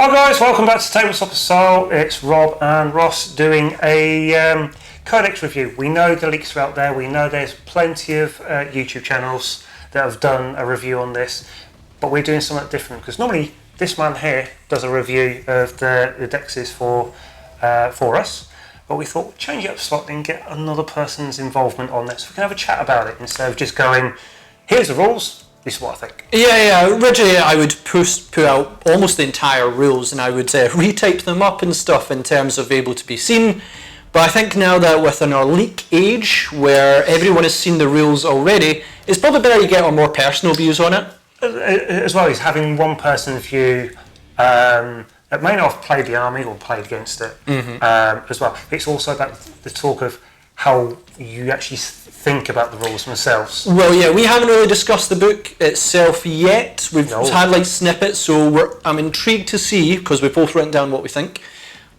Hi guys, welcome back to Tabletop Assault. It's Rob and Ross doing a Codex review. We know the leaks are out there, we know there's plenty of YouTube channels that have done a review on this, but we're doing something different because normally this man here does a review of the dexes for us, but we thought we'd change it up slightly and get another person's involvement on this. We can have a chat about it instead of just going, here's the rules. This is what I think. Yeah. Originally, I would put out almost the entire rules, and I would retype them up and stuff in terms of able to be seen. But I think now that within our leak age, where everyone has seen the rules already, it's probably better you get our more personal views on it. As well as having one person's view that may not have played the army or played against it as well. It's also about the talk of how you actually think about the rules themselves. Well, yeah, we haven't really discussed the book itself yet. We've had like snippets, so I'm intrigued to see, because we've both written down what we think,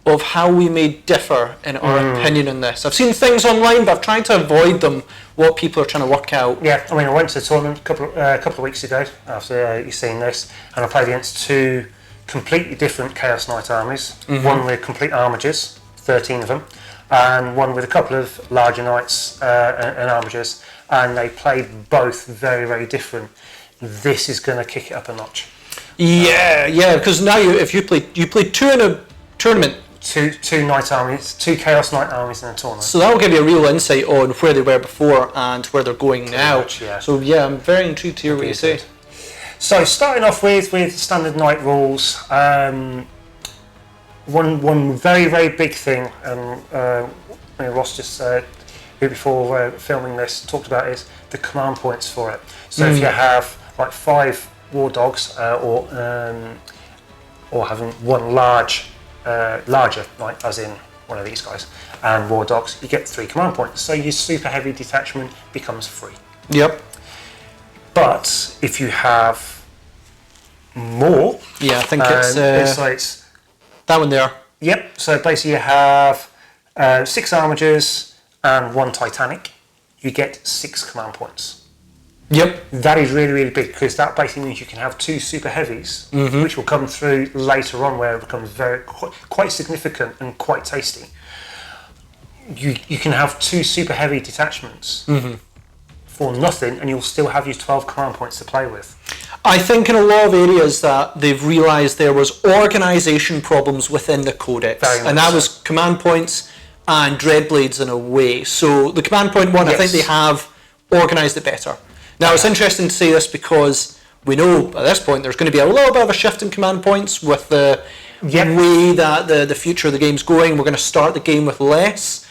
of how we may differ in our opinion on this. I've seen things online, but I've tried to avoid them, what people are trying to work out. Yeah, I mean, I went to the tournament a couple of weeks ago, after you've seen this, and I played against two completely different Chaos Knight armies, one with complete armigers, 13 of them, and one with a couple of larger knights and armigers, and they played both very, very different. This is going to kick it up a notch. Yeah, because now you played two in a tournament. Two knight armies, two Chaos Knight armies in a tournament. So that will give you a real insight on where they were before and where they're going now. Much, yeah. So yeah, I'm very intrigued to hear what you say. So starting off with standard knight rules. One very, very big thing, Ross just before filming this talked about, is the command points for it. So if you have like 5 war dogs or having one larger knight, as in one of these guys, and war dogs, you get 3 command points. So your super heavy detachment becomes free. Yep. But if you have more, I think it's that one there. Yep, so basically you have 6 armigers and 1 Titanic. You get 6 command points. Yep. That is really, really big, because that basically means you can have 2 super heavies, which will come through later on, where it becomes quite significant and quite tasty. You can have 2 super heavy detachments for nothing, and you'll still have your 12 command points to play with. I think in a lot of areas that they've realised there was organisation problems within the Codex, and that was command points and Dreadblades in a way. So the command point one, I think they have organised it better. Now it's interesting to say this because we know at this point there's going to be a little bit of a shift in command points with the way that the future of the game's going. We're going to start the game with less.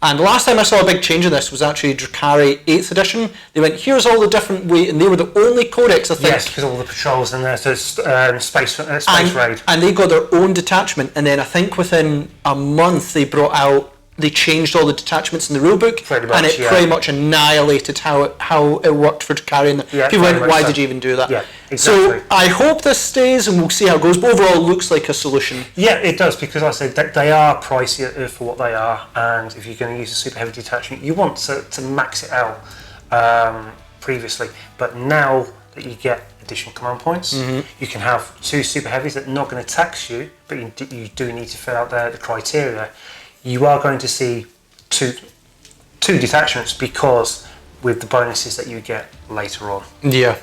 And the last time I saw a big change in this was actually Drukhari 8th edition. They went, here's all the different ways, and they were the only codex, I think. Yes, because all the patrols in there, so space raid. And they got their own detachment, and then I think within a month they changed all the detachments in the rulebook, and it pretty much annihilated how it worked for Drukhari. And people went, why did you even do that? Yeah, exactly. So I hope this stays, and we'll see how it goes, but overall it looks like a solution. Yeah, it does, because I said that they are pricey for what they are, and if you're going to use a super heavy detachment, you want to max it out previously. But now that you get additional command points, you can have 2 super heavies that are not going to tax you, but you do need to fill out the criteria. You are going to see two detachments, because with the bonuses that you get later on. Yeah.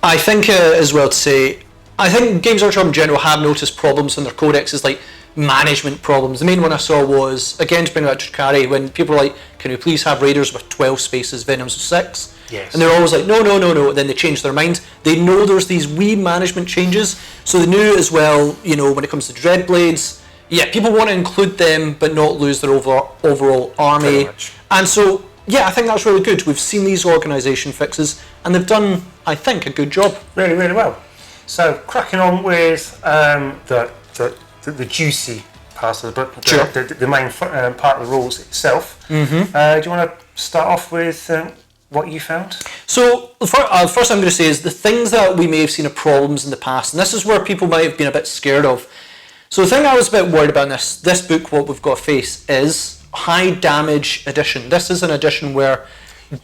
I think as well to say, I think Games Workshop in general have noticed problems in their codexes, like management problems. The main one I saw was, again, to bring back to Drukhari, when people were like, can we please have raiders with 12 spaces, venoms with 6? Yes. And they're always like, no. Then they changed their mind. They know there's these wee management changes, so they knew as well, when it comes to Dreadblades, people want to include them but not lose their overall army. And so, I think that's really good. We've seen these organisation fixes, and they've done, I think, a good job. Really, really well. So, cracking on with the juicy part of the book, the main part of the rules itself. Do you want to start off with what you found? So, the first I'm going to say is the things that we may have seen as problems in the past, and this is where people might have been a bit scared of. So the thing I was a bit worried about in this book, what we've got to face, is high damage edition. This is an edition where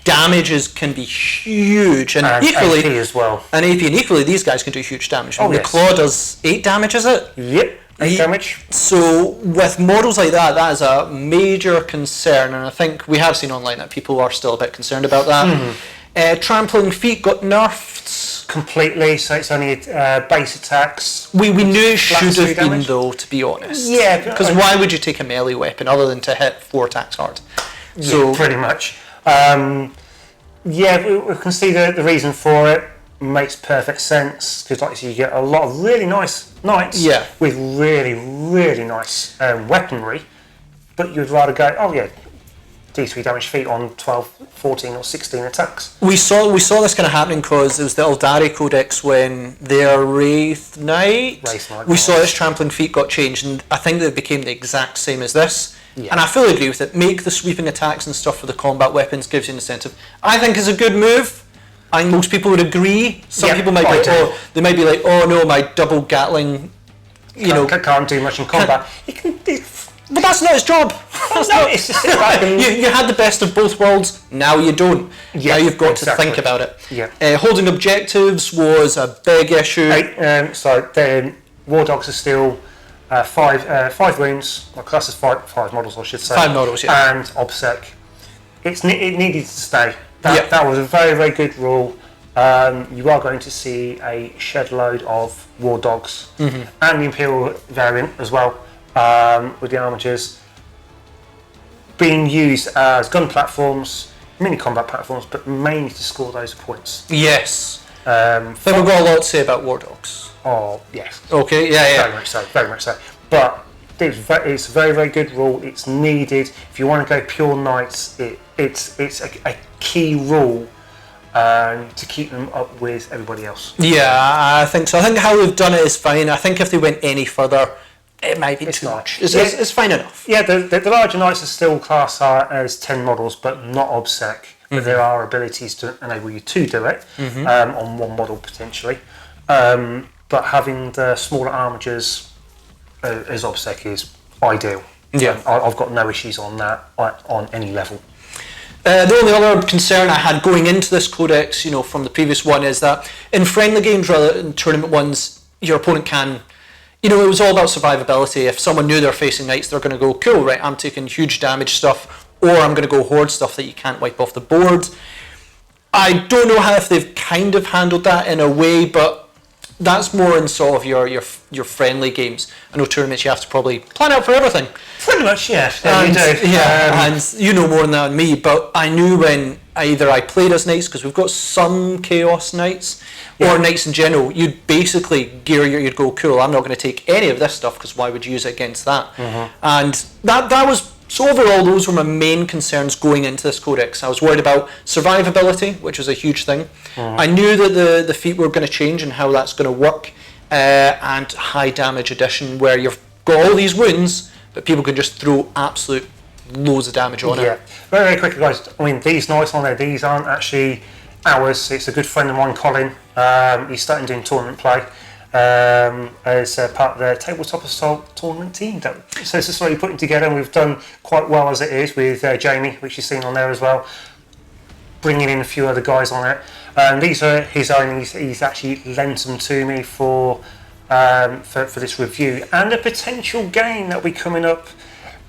damages can be huge, and equally AP as well. And AP, and equally these guys can do huge damage. Oh, the claw does 8 damage, is it? Yep. 8 damage. So with models like that, that is a major concern, and I think we have seen online that people are still a bit concerned about that. Trampling feet got nerfed Completely, so it's only base attacks. We knew it should have been damage. though, to be honest. Yeah, because why would you take a melee weapon other than to hit 4 attacks hard? So yeah, pretty much. Yeah, we can see the reason for it. Makes perfect sense because, like I said, you get a lot of really nice knights with really, really nice weaponry, but you'd rather go, oh yeah, D3 damage feet on 12, 14 or 16 attacks. We saw this kind of happening because it was the Eldari Codex when their Wraith Knight, we saw its trampling feet got changed, and I think that it became the exact same as this. Yeah. And I fully agree with it. Make the sweeping attacks and stuff for the combat weapons, gives you an incentive. I think it's a good move. I think most people would agree. Some people might be like, oh no, my double Gatling, can't do much in combat. But that's not his job. It's just you had the best of both worlds. Now you don't. Now you've got to think about it. Yeah. Holding objectives was a big issue. So then War Dogs are still 5 wounds. My class is five models, I should say. 5 models, yeah. And OBSEC. It needed to stay. That was a very, very good rule. You are going to see a shed load of War Dogs and the Imperial variant as well, with the armatures being used as gun platforms, mini combat platforms, but mainly to score those points. Yes. I think we've got a lot to say about War Dogs. Oh, yes. Okay, yeah. Very much so. But it's a very, very good rule. It's needed. If you want to go pure knights, it's a key rule to keep them up with everybody else. Yeah, I think so. I think how they've done it is fine. I think if they went any further, it might be too much. It's fine enough. Yeah, the larger knights are still classed as 10 models, but not OBSEC. But there are abilities to enable you to do it on one model potentially. But having the smaller armatures as OBSEC is ideal. Yeah, I've got no issues on that on any level. The only other concern I had going into this codex, from the previous one, is that in friendly games rather than tournament ones, your opponent can, it was all about survivability. If someone knew they're facing knights, they're going to go, cool, right, I'm taking huge damage stuff, or I'm going to go horde stuff that you can't wipe off the board. I don't know how if they've kind of handled that in a way, but that's more in sort of your friendly games. I know tournaments you have to probably plan out for everything. Pretty much, yeah. And, you do. And you know more than that than me, but I knew when either I played as knights, because we've got some Chaos Knights, or knights in general, you'd basically you'd go, cool, I'm not going to take any of this stuff, because why would you use it against that? And that was, so overall, those were my main concerns going into this codex. I was worried about survivability, which was a huge thing. I knew that the feat were going to change and how that's going to work, and high damage addition, where you've got all these wounds, but people can just throw absolute loads of damage on it. Yeah, very, very quickly, guys. I mean, these knights on there, these aren't actually ours. It's a good friend of mine, Colin. He's starting doing tournament play as part of the Tabletop Assault tournament team. So this is what you're putting together, and we've done quite well as it is with Jamie, which you've seen on there as well, bringing in a few other guys on it. These are his own. He's actually lent them to me for this review, and a potential game that will be coming up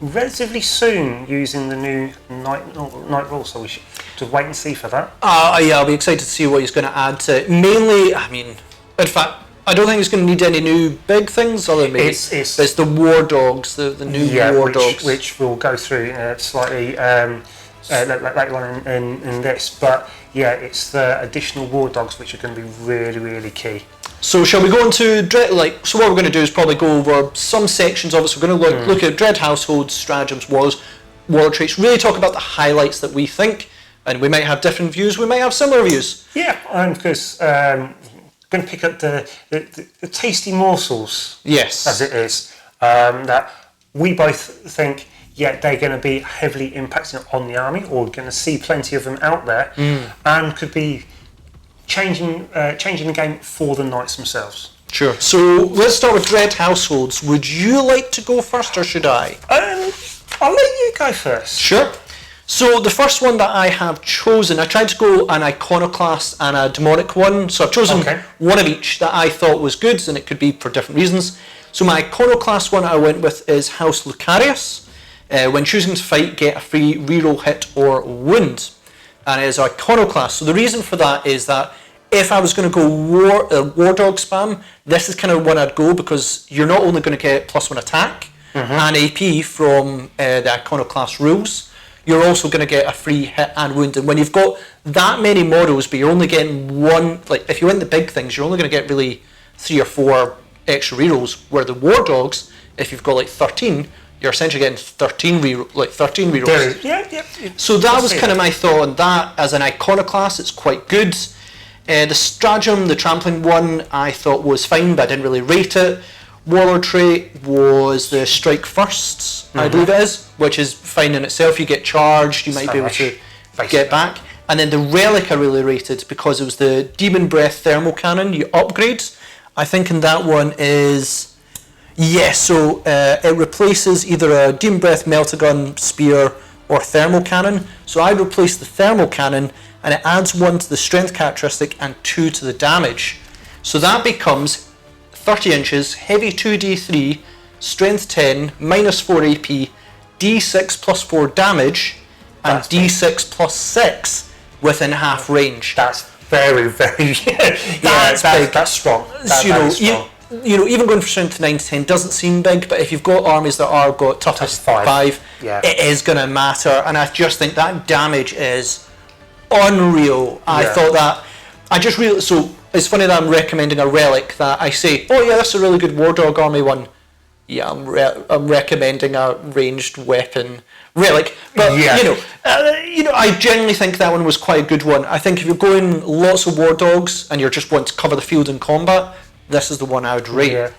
relatively soon using the new night rule. So we should just wait and see for that. Yeah, I'll be excited to see what he's going to add to it. Mainly, I mean, in fact, I don't think he's going to need any new big things, other than maybe it's the War Dogs, the new War Dogs, which we'll go through slightly later on in this. But yeah, it's the additional War Dogs which are going to be really, really key. So shall we go into Dread? So what we're going to do is probably go over some sections of it. So we're going to look at Dread Households, Stratagems, Warlord traits, really talk about the highlights that we think, and we might have different views, we might have similar views. Yeah, and because going to pick up the tasty morsels, yes, as it is, that we both think, yeah, they're going to be heavily impacting on the army, or we're going to see plenty of them out there, and could be changing the game for the knights themselves. Sure. So let's start with Dread Households. Would you like to go first, or should I? I'll let you go first. Sure. So the first one that I have chosen, I tried to go an Iconoclast and a demonic one. So I've chosen one of each that I thought was good, and it could be for different reasons. So my Iconoclast one I went with is House Lucarius. When choosing to fight, get a free reroll hit or wound. And it is Iconoclast. So the reason for that is that if I was going to go War Dog spam, this is kind of one I'd go, because you're not only going to get +1 attack and AP from the Iconoclast rules, you're also going to get a free hit and wound. And when you've got that many models, but you're only getting one, like if you win the big things, you're only going to get really 3 or 4 extra rerolls. Where the War Dogs, if you've got like 13, you're essentially getting 13 rerolls. Yeah. So that was kind of my thought on that. As an Iconoclast, it's quite good. The Stratagem, the trampling one, I thought was fine, but I didn't really rate it. Warlord trait was the Strike Firsts, I believe it is, which is fine in itself. You get charged, you might be able to get back. And then the Relic I really rated, because it was the Demon Breath Thermal Cannon. You upgrade. I think in that one is... Yes, so it replaces either a Demon Breath Meltagun, Spear, or Thermal Cannon. So I'd replace the Thermal Cannon, and it adds 1 to the strength characteristic and 2 to the damage. So that becomes 30 inches, heavy 2d3, strength 10, -4 AP, d6 +4 damage, and d6 +6 within half range. That's very, very... That's big. That's strong. That's strong. Even going for strength 9 to 10 doesn't seem big, but if you've got armies that are got toughest 5, it is going to matter. And I just think that damage is unreal. I thought that... So it's funny that I'm recommending a relic that I say, oh yeah, that's a really good War Dog army one. Yeah, I'm recommending a ranged weapon relic, but I generally think that one was quite a good one. I think if you're going lots of War Dogs and you just want to cover the field in combat, this is the one I would rate.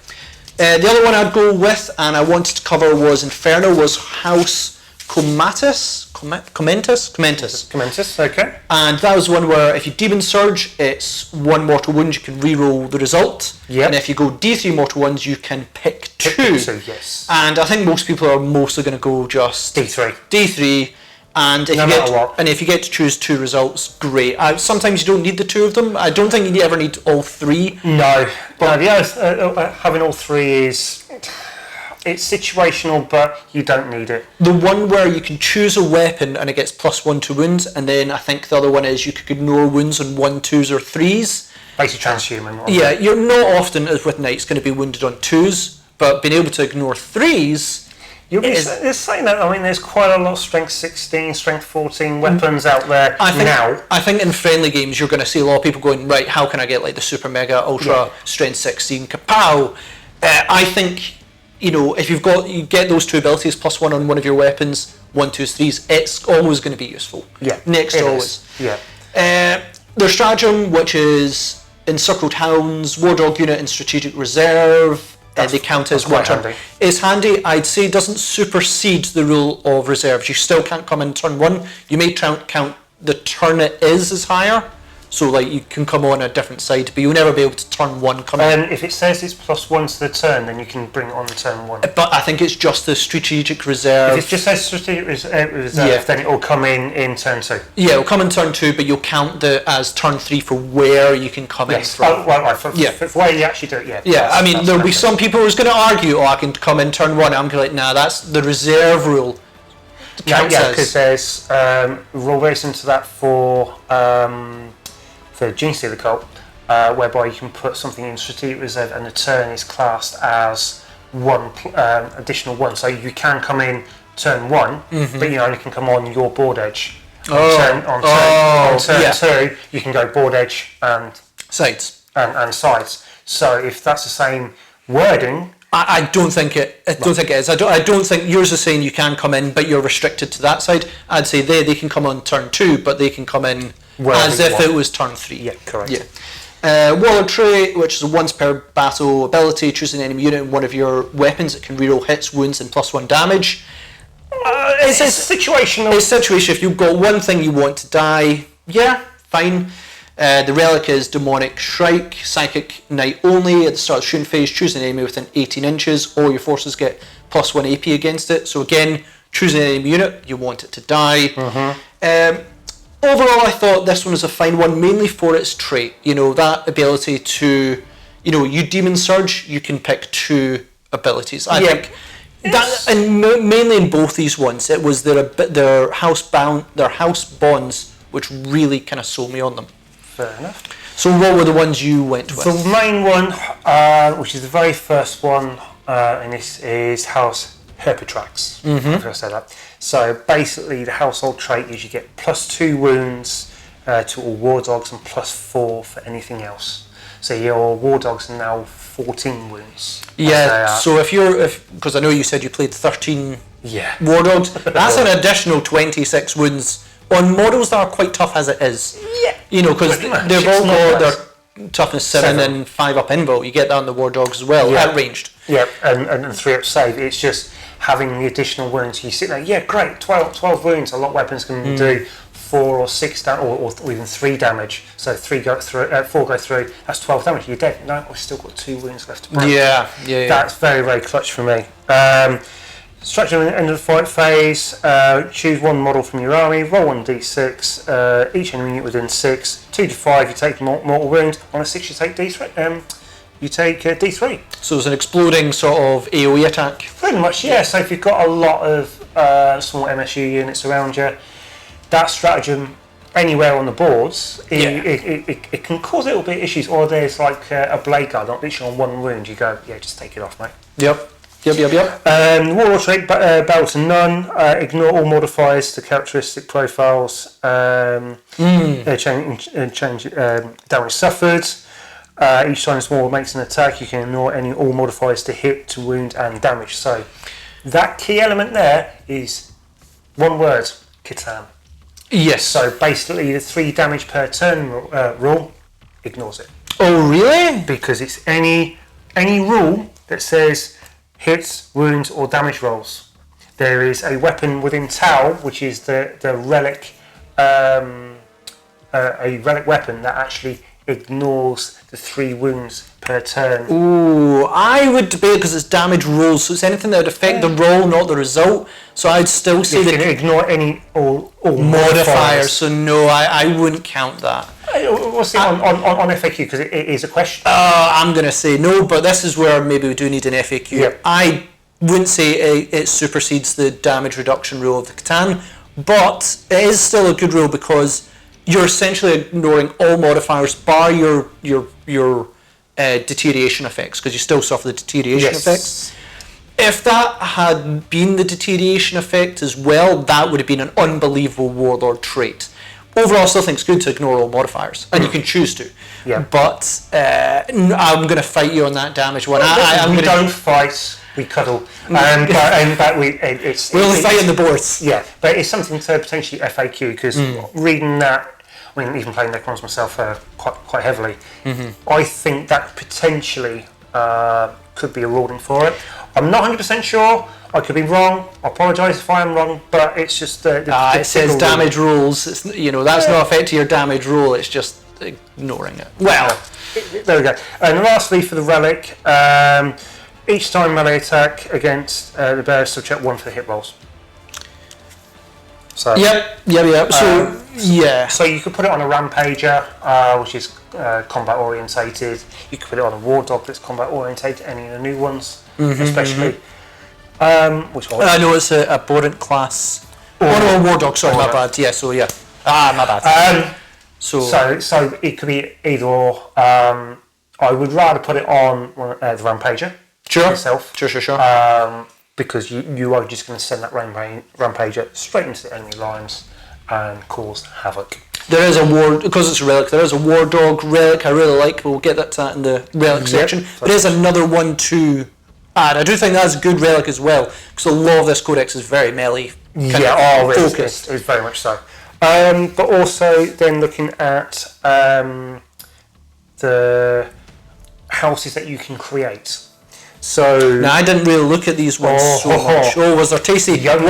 The other one I'd go with, and I wanted to cover, was Infernal, was House Commentus, okay. And that was one where if you Demon Surge, it's 1 mortal wound, you can reroll the result. And if you go D3 mortal wounds, you can pick 2. Yes. And I think most people are mostly going to go just D3. And if you get to choose 2 results, great. Sometimes you don't need the 2 of them. I don't think you ever need all 3. No, but having all 3 is... It's situational, but you don't need it. The one where you can choose a weapon and it gets +1 to wounds, and then I think the other one is you could ignore wounds on 1, 2s or 3s. Basically transhuman. Yeah, you're not often, as with Knights, going to be wounded on 2s, but being able to ignore 3s... They're saying that, I mean, there's quite a lot of strength 16, strength 14 weapons out there now. I think in friendly games you're going to see a lot of people going, right, how can I get like the super mega ultra strength 16 kapow? I think... if you get those 2 abilities +1 on one of your weapons, 1, 2s, 3s, it's always going to be useful. Next always. There's Stratagem, which is Encircled Hounds, War Dog unit in Strategic Reserve. They count as 1 turn. It's handy. I'd say doesn't supersede the rule of reserves. You still can't come in turn 1. You may count the turn it is higher. So like you can come on a different side, but you'll never be able to turn 1 come in. If it says it's +1 to the turn, then you can bring it on the turn 1. But I think it's just the strategic reserve. If it just says strategic reserve, then it will come in turn 2. Yeah, it'll come in turn 2, but you'll count as turn 3 for where you can come in from. For where you actually do it, I mean, there'll be some people who's going to argue, I can come in turn 1. I'm going to be like, nah, that's the reserve rule. Because there's rule based into that for Gene Stealer Cult, whereby you can put something in strategic reserve and the turn is classed as 1 additional 1. So you can come in turn 1, but you only can come on your board edge. On turn 2, you can go board edge and sides. And sides. So if that's the same wording, I don't think it. I don't think it is. I don't think yours is saying you can come in, but you're restricted to that side. I'd say they can come on turn 2, but they can come in as if it was turn 3. Yeah, correct. Warlord trait, which is a once per battle ability, choose an enemy unit in one of your weapons. It can reroll hits, wounds, and +1 damage. It's situational. It's situational. If you've got one thing you want to die, fine. The relic is Demonic Shrike, Psychic Knight only. At the start of the shooting phase, choose an enemy within 18 inches. All your forces get +1 AP against it. So again, choose an enemy unit, you want it to die. Overall, I thought this one was a fine one, mainly for its trait. That ability to, you Demon Surge, you can pick 2 abilities. I think that, and mainly in both these ones, it was their house bonds which really kind of sold me on them. Fair enough. So what were the ones you went with? The main one, which is the very first one, and this is House Herpetrax. If I say that. So basically, the household trait is you get +2 wounds to all war dogs and +4 for anything else. So your war dogs are now 14 wounds. Yeah. So because I know you said you played 13 Yeah. war dogs, that's an additional 26 wounds on models that are quite tough as it is. Yeah. You know, because Pretty much. they've It's all not got nice. their toughness 7 and 5 up invul. You get that on the war dogs as well, Yeah. at ranged. Yeah, and 3 up save. It's just having the additional wounds. You sit there, yeah, great, 12 wounds. A lot of weapons can do 4 or 6 or even 3 damage. So 4 go through. That's 12 damage. You're dead. No, I've still got 2 wounds left to break. Yeah. That's very, very clutch for me. Stratagem at the end of the fight phase. Choose one model from your army. Roll 1d6. Each enemy unit within 6. 2 to 5. You take mortal wound. On a 6, you take D3. You take D3. So it's an exploding sort of AoE attack. Pretty much, yeah. So if you've got a lot of small MSU units around you, that stratagem anywhere on the boards, it can cause a little bit of issues. Or there's like a blade guard, not literally on 1 wound. You go, yeah, just take it off, mate. Yep. Warlord trait, battle to none. Ignore all modifiers to characteristic profiles. Change damage suffered. Each time this warlord makes an attack, you can ignore all modifiers to hit, to wound, and damage. So that key element there is one word: Catan. Yes. So basically, the 3 damage per turn rule ignores it. Oh, really? Because it's any rule that says hits, wounds, or damage rolls. There is a weapon within Tau, which is the relic, a relic weapon that actually ignores the 3 wounds per turn. Ooh, I would debate because it's damage rolls, so it's anything that would affect the roll, not the result. So I'd still say you can ignore all modifiers. So no, I wouldn't count that. We'll see on FAQ because it is a question. I'm going to say no, but this is where maybe we do need an FAQ. Yep. I wouldn't say it supersedes the damage reduction rule of the Catan, but it is still a good rule because you're essentially ignoring all modifiers bar your deterioration effects, because you still suffer the deterioration effects. If that had been the deterioration effect as well, that would have been an unbelievable Warlord trait. Overall, I still think it's good to ignore all modifiers, and you can choose to. Yeah. But I'm going to fight you on that damage one. We don't fight, we cuddle. We'll fight in the boards. Yeah, but it's something to potentially FAQ, because reading that, I mean, even playing Necrons myself quite heavily, I think that potentially could be a ruling for it. I'm not 100% sure. I could be wrong. I apologise if I am wrong, but it's just the it says damage rules. It's, that's not affecting your damage rule. It's just ignoring it. Well, there we go. And lastly, for the relic, each time melee attack against the bearer, so check 1 for the hit rolls. So Yep. So you could put it on a rampager, which is combat orientated. You could put it on a war dog that's combat orientated. Any of the new ones, especially. Which one? I know it's a abhorrent class. No, war dog. Sorry, my bad. Yeah. So yeah. My bad. So it could be either or. I would rather put it on the rampager. Yourself. Sure. Because you are just going to send that rampager straight into the enemy lines and cause havoc. There is because it's a relic, there is a war dog relic I really like, but we'll get to that in the relic section. There is another one to add. I do think that's a good relic as well, because a lot of this codex is very melee focused. It's very much so. But also then looking at the houses that you can create. So now I didn't really look at these ones so much. Oh, was there tasty? Yum.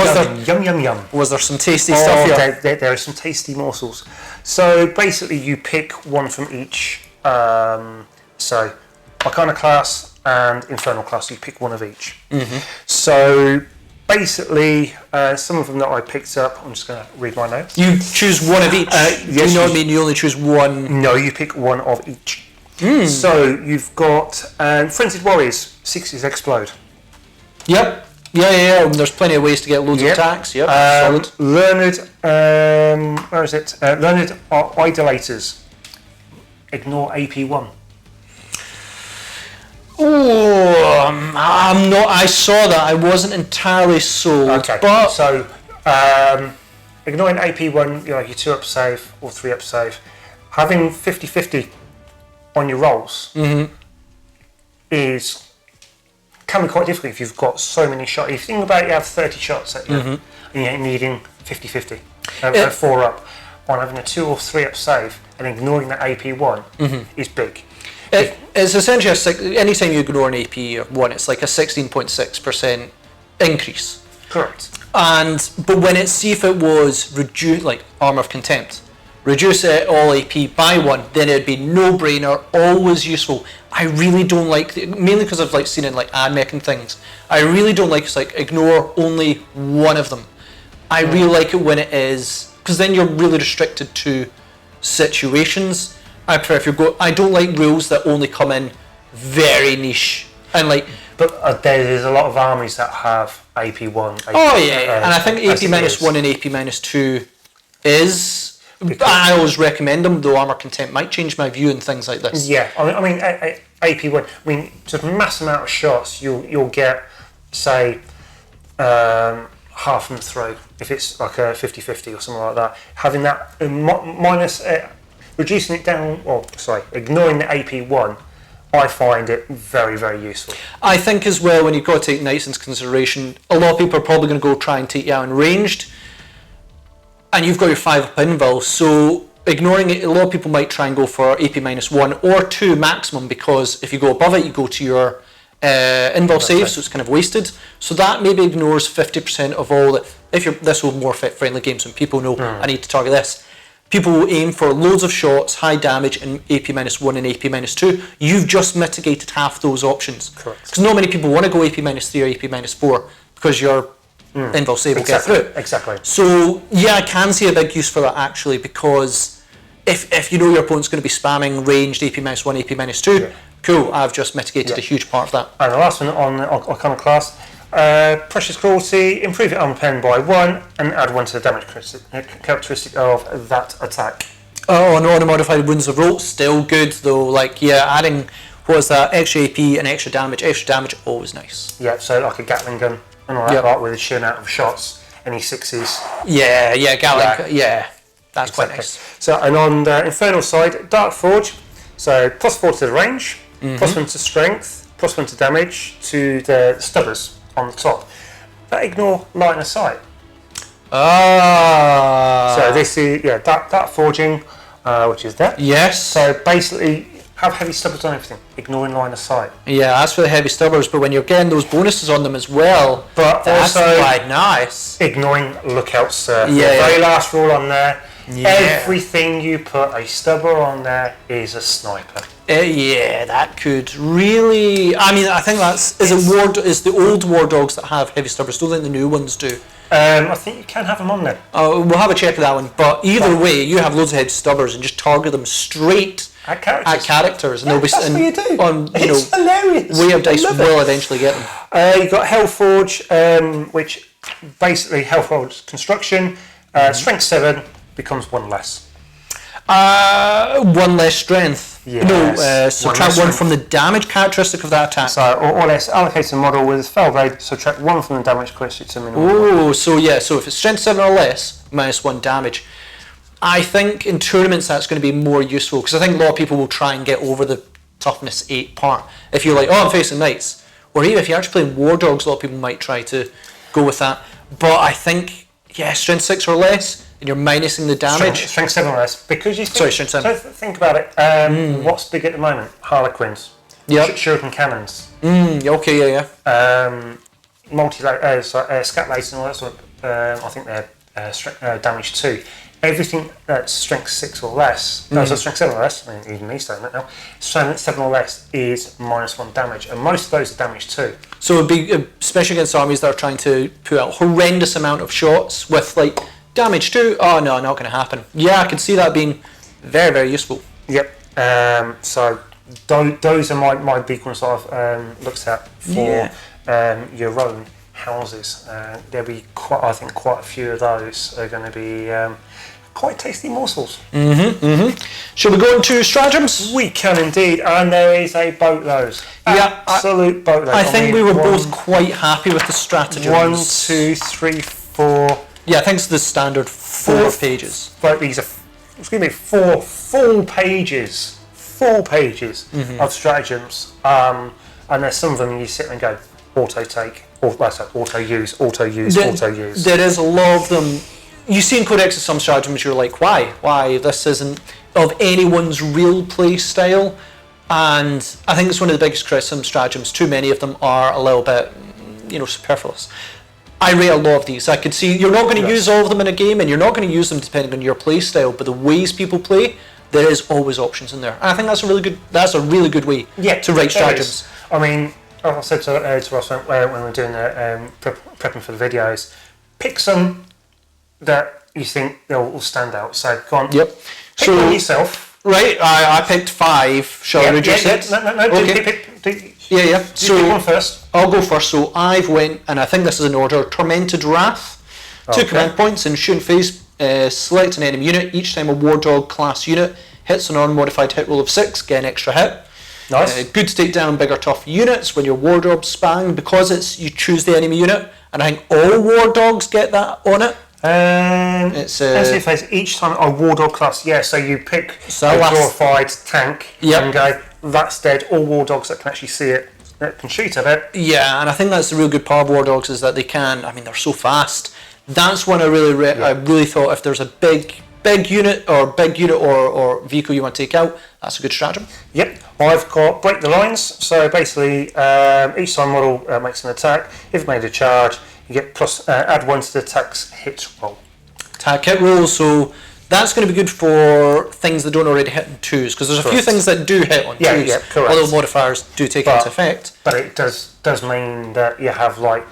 Was there some tasty stuff here? There are some tasty morsels. So basically, you pick one from each. So Iconoclast and Infernal class, you pick one of each. So basically, some of them that I picked up. I'm just going to read my notes. You choose one of each. Yes, do you know what I mean? You only choose one. No, you pick one of each. So you've got Frenzied Warriors, 60s Explode. Yep. Yeah. And there's plenty of ways to get loads of attacks. Yep. Solid. Learned, where is it? Learned idolaters. Ignore AP1. Oh, I'm not. I saw that. I wasn't entirely sold. Okay. But so, ignoring AP1, your 2-up save or 3-up save, having 50-50 on your rolls can be quite difficult if you've got so many shots. If you think about it, you have 30 shots at you, and you're needing 50-50 at 4-up. On having a 2 or 3-up save and ignoring that AP1 is big. It's essentially anytime you ignore an AP1, it's like a 16.6% increase. Correct. But when see if it was reduced, like Armor of Contempt, reduce it all AP by 1, then it'd be no-brainer, always useful. I really don't like, mainly because I've seen it in AdMech and things, I really don't like it's ignore only one of them. I really like it when it is, because then you're really restricted to situations. I prefer I don't like rules that only come in very niche and But there's a lot of armies that have AP1. And I think AP-1 and AP-2 is. I always recommend them, though Armor Contempt might change my view and things like this. Yeah, I mean AP1. I mean, just a mass amount of shots. You'll get, say, half from the throw if it's like a 50-50 or something like that. Having that minus. Reducing it down, ignoring the AP1, I find it very, very useful. I think as well, when you've got to take knights into consideration, a lot of people are probably going to go try and take you out in ranged, and you've got your 5-up invul, so ignoring it, a lot of people might try and go for AP-1 or 2 maximum, because if you go above it, you go to your invul save, so it's kind of wasted. So that maybe ignores 50% of all that. This will more fit friendly games when people know I need to target this. People will aim for loads of shots, high damage, and AP-1 and AP-2. You've just mitigated half those options. Correct. Because not many people want to go AP-3 or AP-4 because your invul save will get through. Exactly. So, I can see a big use for that actually, because if you know your opponent's going to be spamming ranged AP-1, AP-2, cool, I've just mitigated a huge part of that. And the last one on Iconoclast. Precious Cruelty, improve your armor pen by 1 and add 1 to the damage characteristic of that attack. Oh, and auto-modified wounds of roll, still good though. Adding, extra AP and extra damage, always nice. Yeah, so like a Gatling gun and all that, with a sheer amount of shots, any 6s. Yeah, Gatling, that's quite nice. So, and on the Infernal side, Dark Forge, so +4 to the range, +1 to strength, +1 to damage to the stubbers on the top. That ignore line of sight. So this is that forging, which is that. Yes. So basically, have heavy stubbers on everything, ignoring line of sight. Yeah, that's for the heavy stubbers, but when you're getting those bonuses on them as well, but that's also quite nice. Ignoring lookout surf. Yeah. The very last rule on there. Yeah. Everything you put a stubber on there is a sniper. That could really. I mean, I think is the old war dogs that have heavy stubbers. Don't think the new ones do. I think you can have them on there. We'll have a check of that one. But either way, you have loads of heavy stubbers and just target them straight at characters, and they'll be. That's what you do. It's hilarious. Way of dice will eventually get them. You've got Hellforge, which basically Hellforge construction, strength 7 becomes 1 less. 1 less strength. Yes. No, subtract 1 from the damage characteristic of that attack. So, or less, allocate a model with fell blade, subtract 1 from the damage characteristic to minimum. Oh, so if it's strength 7 or less, -1 damage. I think in tournaments that's going to be more useful, because I think a lot of people will try and get over the toughness 8 part. If you're like, I'm facing knights, or even if you're actually playing war dogs, a lot of people might try to go with that. But I think, strength 6 or less, and you're minusing the damage. Strength 7 or less, because you think, strength 7. So think about it. What's big at the moment? Harlequins. Yep. Shuriken cannons. Okay, Scat lasers and all that sort of. I think they're damage 2. Everything that's strength 6 or less, strength 7 or less, I mean, even me saying that now, strength 7 or less is -1 damage, and most of those are damage 2. So it'd be, especially against armies that are trying to put out a horrendous amount of shots with damage 2, oh no, not going to happen. Yeah, I can see that being very, very useful. Yep, so those are my big ones that I've looked at for your own houses. There'll be quite a few of those are going to be quite tasty morsels. Shall we go into stratagems? We can indeed, and there is a boatload. Absolute boatload. I think we were both quite happy with the stratagems. 1, 2, 3, 4. Yeah, I think it's the standard 4 pages. But these are, 4 full pages. 4 pages of stratagems. And there's some of them you sit and go, auto-take, auto-use, auto-use, auto-use. There is a lot of them. You see in Codex some stratagems you're like, why? This isn't of anyone's real play style. And I think it's one of the biggest criticisms of stratagems. Too many of them are a little bit, superfluous. I rate a lot of these. I could see you're not going to use all of them in a game, and you're not going to use them depending on your play style, but the ways people play, there is always options in there. And I think that's a really good way to write stratagems. I mean, I said to Ross when we were doing the prepping for the videos, pick some that you think will stand out. So go on. Yep. Pick one yourself. Right. I picked 5. Shall I reduce it? No. Okay. Yeah. So pick one first. I'll go first. So I've went, and I think this is in order. Tormented Wrath. 2 command points in shooting phase. Select an enemy unit. Each time a War Dog class unit hits an unmodified hit roll of 6, get an extra hit. Nice. Good to take down bigger, tough units when your War Dogs spang, because you choose the enemy unit, and I think all War Dogs get that on it. It's phase. Each time a War Dog class, so you pick a glorified tank and go, that's dead. All War Dogs that can actually see it, that can shoot at it. Yeah, and I think that's the real good part of War Dogs is that they can. I mean, they're so fast. That's when I really thought if there's a big unit or vehicle you want to take out, that's a good stratagem. Yep. I've got break the lines. So basically, each time model makes an attack. If it made a charge, you get plus add 1 to the attack's hit roll. Attack hit roll. So that's going to be good for things that don't already hit in 2s, because there's a few things that do hit on 2s. Yeah, correct. Although modifiers do take into effect. But it does mean that you have like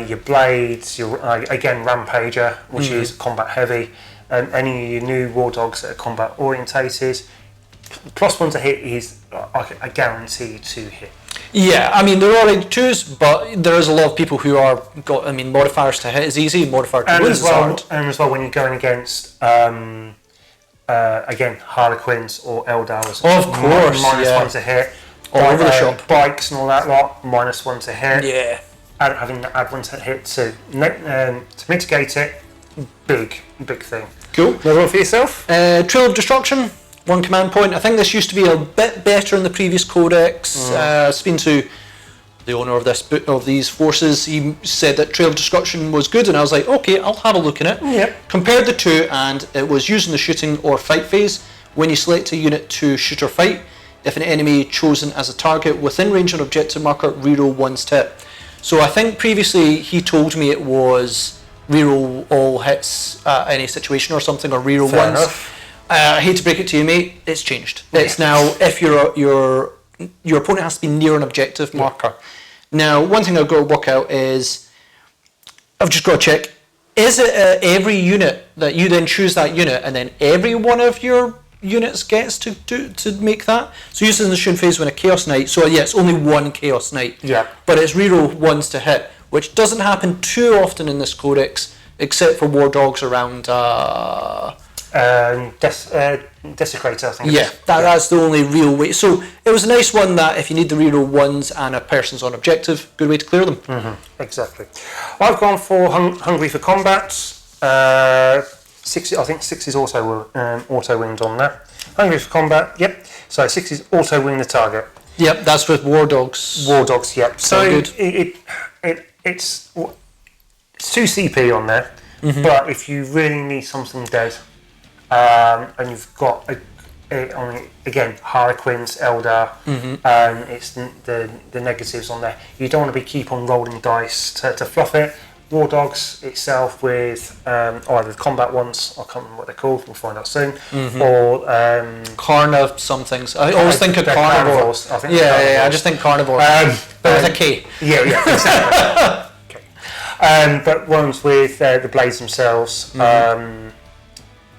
your blades, your again Rampager, which is combat heavy. And any of your new War Dogs that are combat orientated, +1 to hit is a guarantee to hit. Yeah, I mean they're already 2s, but there is a lot of people who modifiers to hit is easy, modifier to win is hard. And as well when you're going against again Harlequins or Eldars, of course, -1 to hit. All over the shop. Bikes and all that lot, -1 to hit. Yeah. Having to add 1 to hit to mitigate it. Big thing. Cool. Another one for yourself? Trail of Destruction, 1 command point. I think this used to be a bit better in the previous codex. Speaking to the owner of these forces, he said that Trail of Destruction was good, and I was like, okay, I'll have a look at it. Yep. Compared the 2, and it was used in the shooting or fight phase. When you select a unit to shoot or fight, if an enemy chosen as a target within range of an objective marker, reroll 1's to hit. So I think previously he told me it was reroll all hits at any situation or something, or reroll Fair 1's. enough. I hate to break it to you, mate. It's changed. It's now if your opponent has to be near an objective marker. Now, one thing I've got to work out is I've just got to check: is it every unit that you then choose that unit, and then every one of your units gets to make that? So usually in the shooting phase when a Chaos Knight. So yeah, it's only 1 Chaos Knight. Yeah. But it's reroll 1's to hit, which doesn't happen too often in this codex, except for War Dogs around Desecrator, I think. Yeah, that's the only real way. So it was a nice one that if you need the reroll 1's and a person's on objective, good way to clear them. Exactly. I've gone for Hungry for Combat. 6, I think 6 is also auto-winged on that. Hungry for Combat, yep. So 6 is auto-wing the target. Yep, that's with War Dogs. War Dogs, yep. So good. It's 2 CP on there, but if you really need something dead, and you've got again Harlequins, Eldar, it's the negatives on there. You don't want to keep on rolling dice to fluff it. War Dogs itself with either the combat ones, I can't remember what they're called, we'll find out soon, or Carniv somethings. I always think of carnivores. I think I just think carnivore, but with a K. Yeah, exactly. Okay. But ones with the blades themselves,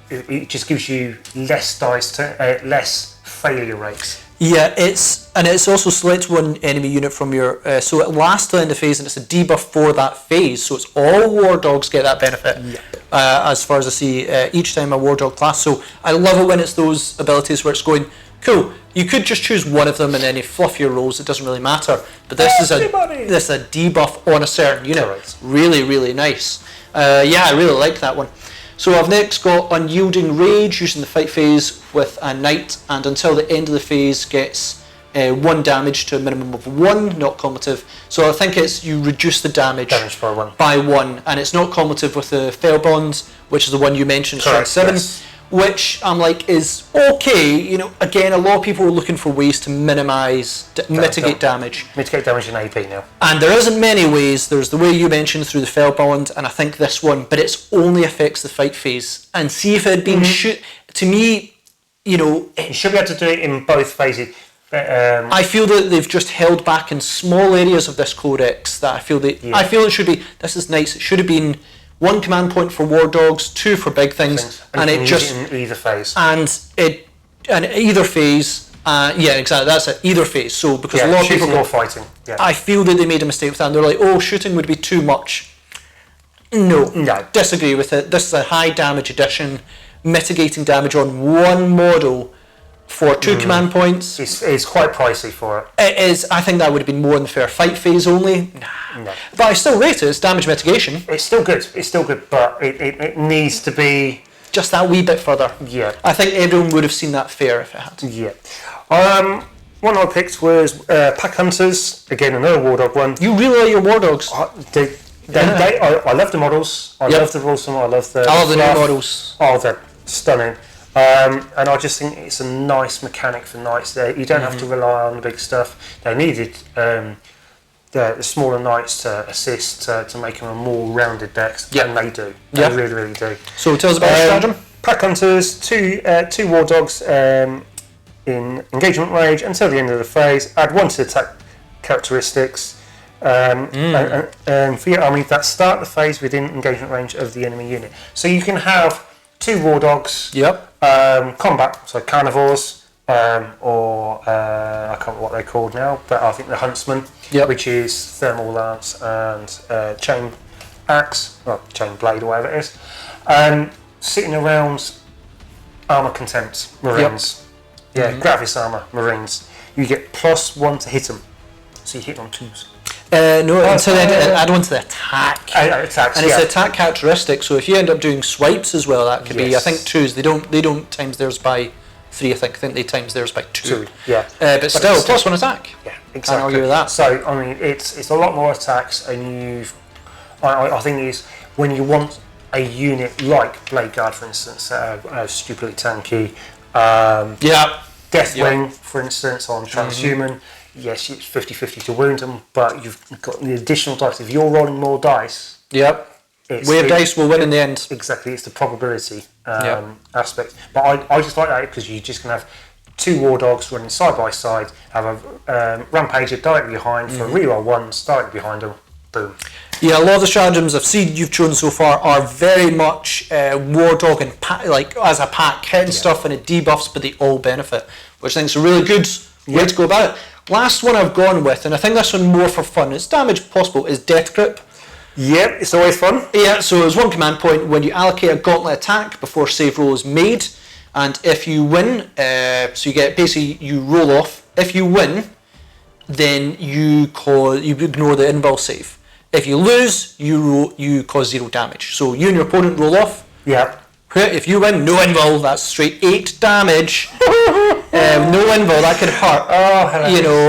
it just gives you less dice, less failure rates Yeah, it's also select one enemy unit from your so it lasts till the end of phase and it's a debuff for that phase. So it's all war dogs get that benefit. Yeah. As far as I see, each time a war dog class. So I love it when it's those abilities where it's going cool. You could just choose one of them and then you fluff your rolls. It doesn't really matter. But this is a debuff on a certain unit. Correct. Really, really nice. Yeah, I really like that one. So I've next got Unyielding Rage, using the fight phase with a knight, and until the end of the phase gets 1 damage to a minimum of 1, not cumulative. So I think it's you reduce the damage by 1, and it's not cumulative with the Fellbond, which is the one you mentioned, Strike 7, yes. Which I'm like is okay. You know, again, a lot of people are looking for ways to mitigate damage. Mitigate damage in AP now. And there isn't many ways. There's the way you mentioned through the Fellbond, and I think this one, but it only affects the fight phase. And see if it had been to me, you know, you should be able to do it in both phases. I feel that they've just held back in small areas of this codex that I feel it should be. This is nice. It should have been 1 command point for war dogs, 2 for big things, and it just in either phase. And either phase. Yeah, exactly. That's it. Either phase. So because a lot of people are fighting. Yeah. I feel that they made a mistake with that. And they're like, oh, shooting would be too much. No, disagree with it. This is a high damage edition, mitigating damage on 1 model for 2 command points. It's quite pricey for it. It is. I think that would have been more in the fair fight phase only. No. But I still rate it as damage mitigation. It's still good, but it needs to be just that wee bit further. Yeah. I think everyone would have seen that fair if it had. Yeah. One I picked was Pack Hunters. Again, another War Dog one. You really like your War Dogs. I love the models. I love the rules. I love the new models. Oh, they're stunning. And I just think it's a nice mechanic for knights there. You don't have to rely on the big stuff. They needed the smaller knights to assist to make them a more rounded deck, and they do. They really, really do. So tell us about the stratagem. Pack Hunters, two war dogs in engagement range until the end of the phase. Add 1 to attack characteristics. That start the phase within engagement range of the enemy unit. So you can have 2 war dogs. Combat, so carnivores, or I can't remember what they're called now, but I think the huntsman, which is thermal lance and chain axe, or chain blade, or whatever it is, sitting around armor contempt marines, gravis armor marines. You get +1 to hit them, so you hit on 2s. So then add 1 to the attack. Attacks, and it's an attack characteristic. So if you end up doing swipes as well, that could be. I think 2s. They don't times theirs by 3. I think they times theirs by 2. But still +1 attack. Yeah, exactly. Can't argue with that. So I mean, it's a lot more attacks, and I think is when you want a unit like Blade Guard, for instance, stupidly tanky. Deathwing, for instance, on Transhuman. Yes, it's 50-50 to wound them, but you've got the additional dice. If you're rolling more dice, wave dice will win in the end. Exactly, it's the probability aspect. But I just like that because you just can have 2 war dogs running side by side, have a rampager directly behind for reroll 1s directly behind them. Boom. Yeah, a lot of the stratagems I've seen you've chosen so far are very much war dog and like as a pack hitting stuff and it debuffs, but they all benefit, which I think is a really good way to go about it. Last one I've gone with, and I think this one more for fun, it's damage possible, is Death Grip. Yep, it's always fun. Yeah, so there's 1 command point when you allocate a gauntlet attack before save roll is made, and if you win, so you get basically you roll off. If you win, then you ignore the invul save. If you lose, you cause 0 damage. So you and your opponent roll off. Yeah. If you win, no invul, that's straight 8 damage. No invul, that could hurt.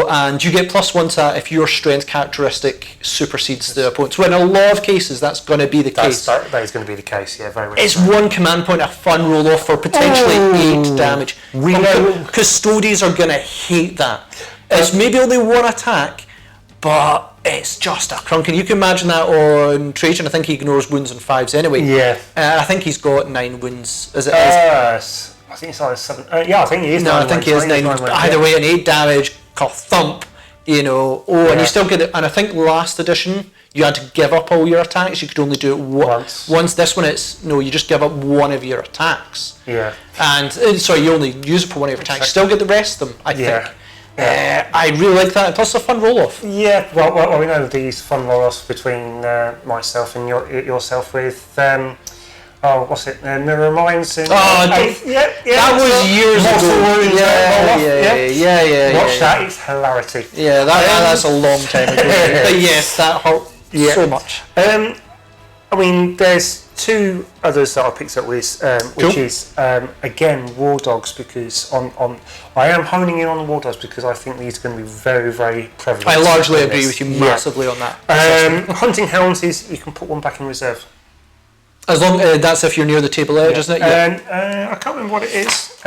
And you get +1 to that if your strength characteristic supersedes the opponent. So in a lot of cases, that's going to be the case. That is going to be the case, yeah, very much. It's 1 command point, a fun roll off for potentially 8 damage. We know Custodians are going to hate that. It's maybe only 1 attack, but it's just a crunking. You can imagine that on Trajan. I think he ignores wounds on 5s anyway. Yeah. I think he's got 9 wounds. Is it? I think it's either 7. I think he is. No, I think he is 9 wounds. Either way, an 8 damage, thump. And you still get it. And I think last edition you had to give up all your attacks. You could only do it once. This one, you just give up 1 of your attacks. Yeah. And you only use it for 1 of your attacks. You still get the rest of them. I think. I really like that. Plus a fun roll-off. Yeah, well, we know these fun roll-offs between myself and yourself with, what's it, Mirror Minds? That was years ago. Yeah. Watch that, it's hilarity. Yeah, that's a long time ago. But yes, that hurt so much. I mean, there's two others that I picked up with, which is again War Dogs, because I am honing in on the War Dogs because I think these are going to be very, very prevalent. I largely agree with you massively on that. Hunting Hounds is you can put one back in reserve. As long that's if you're near the table edge, isn't it? I can't remember what it is.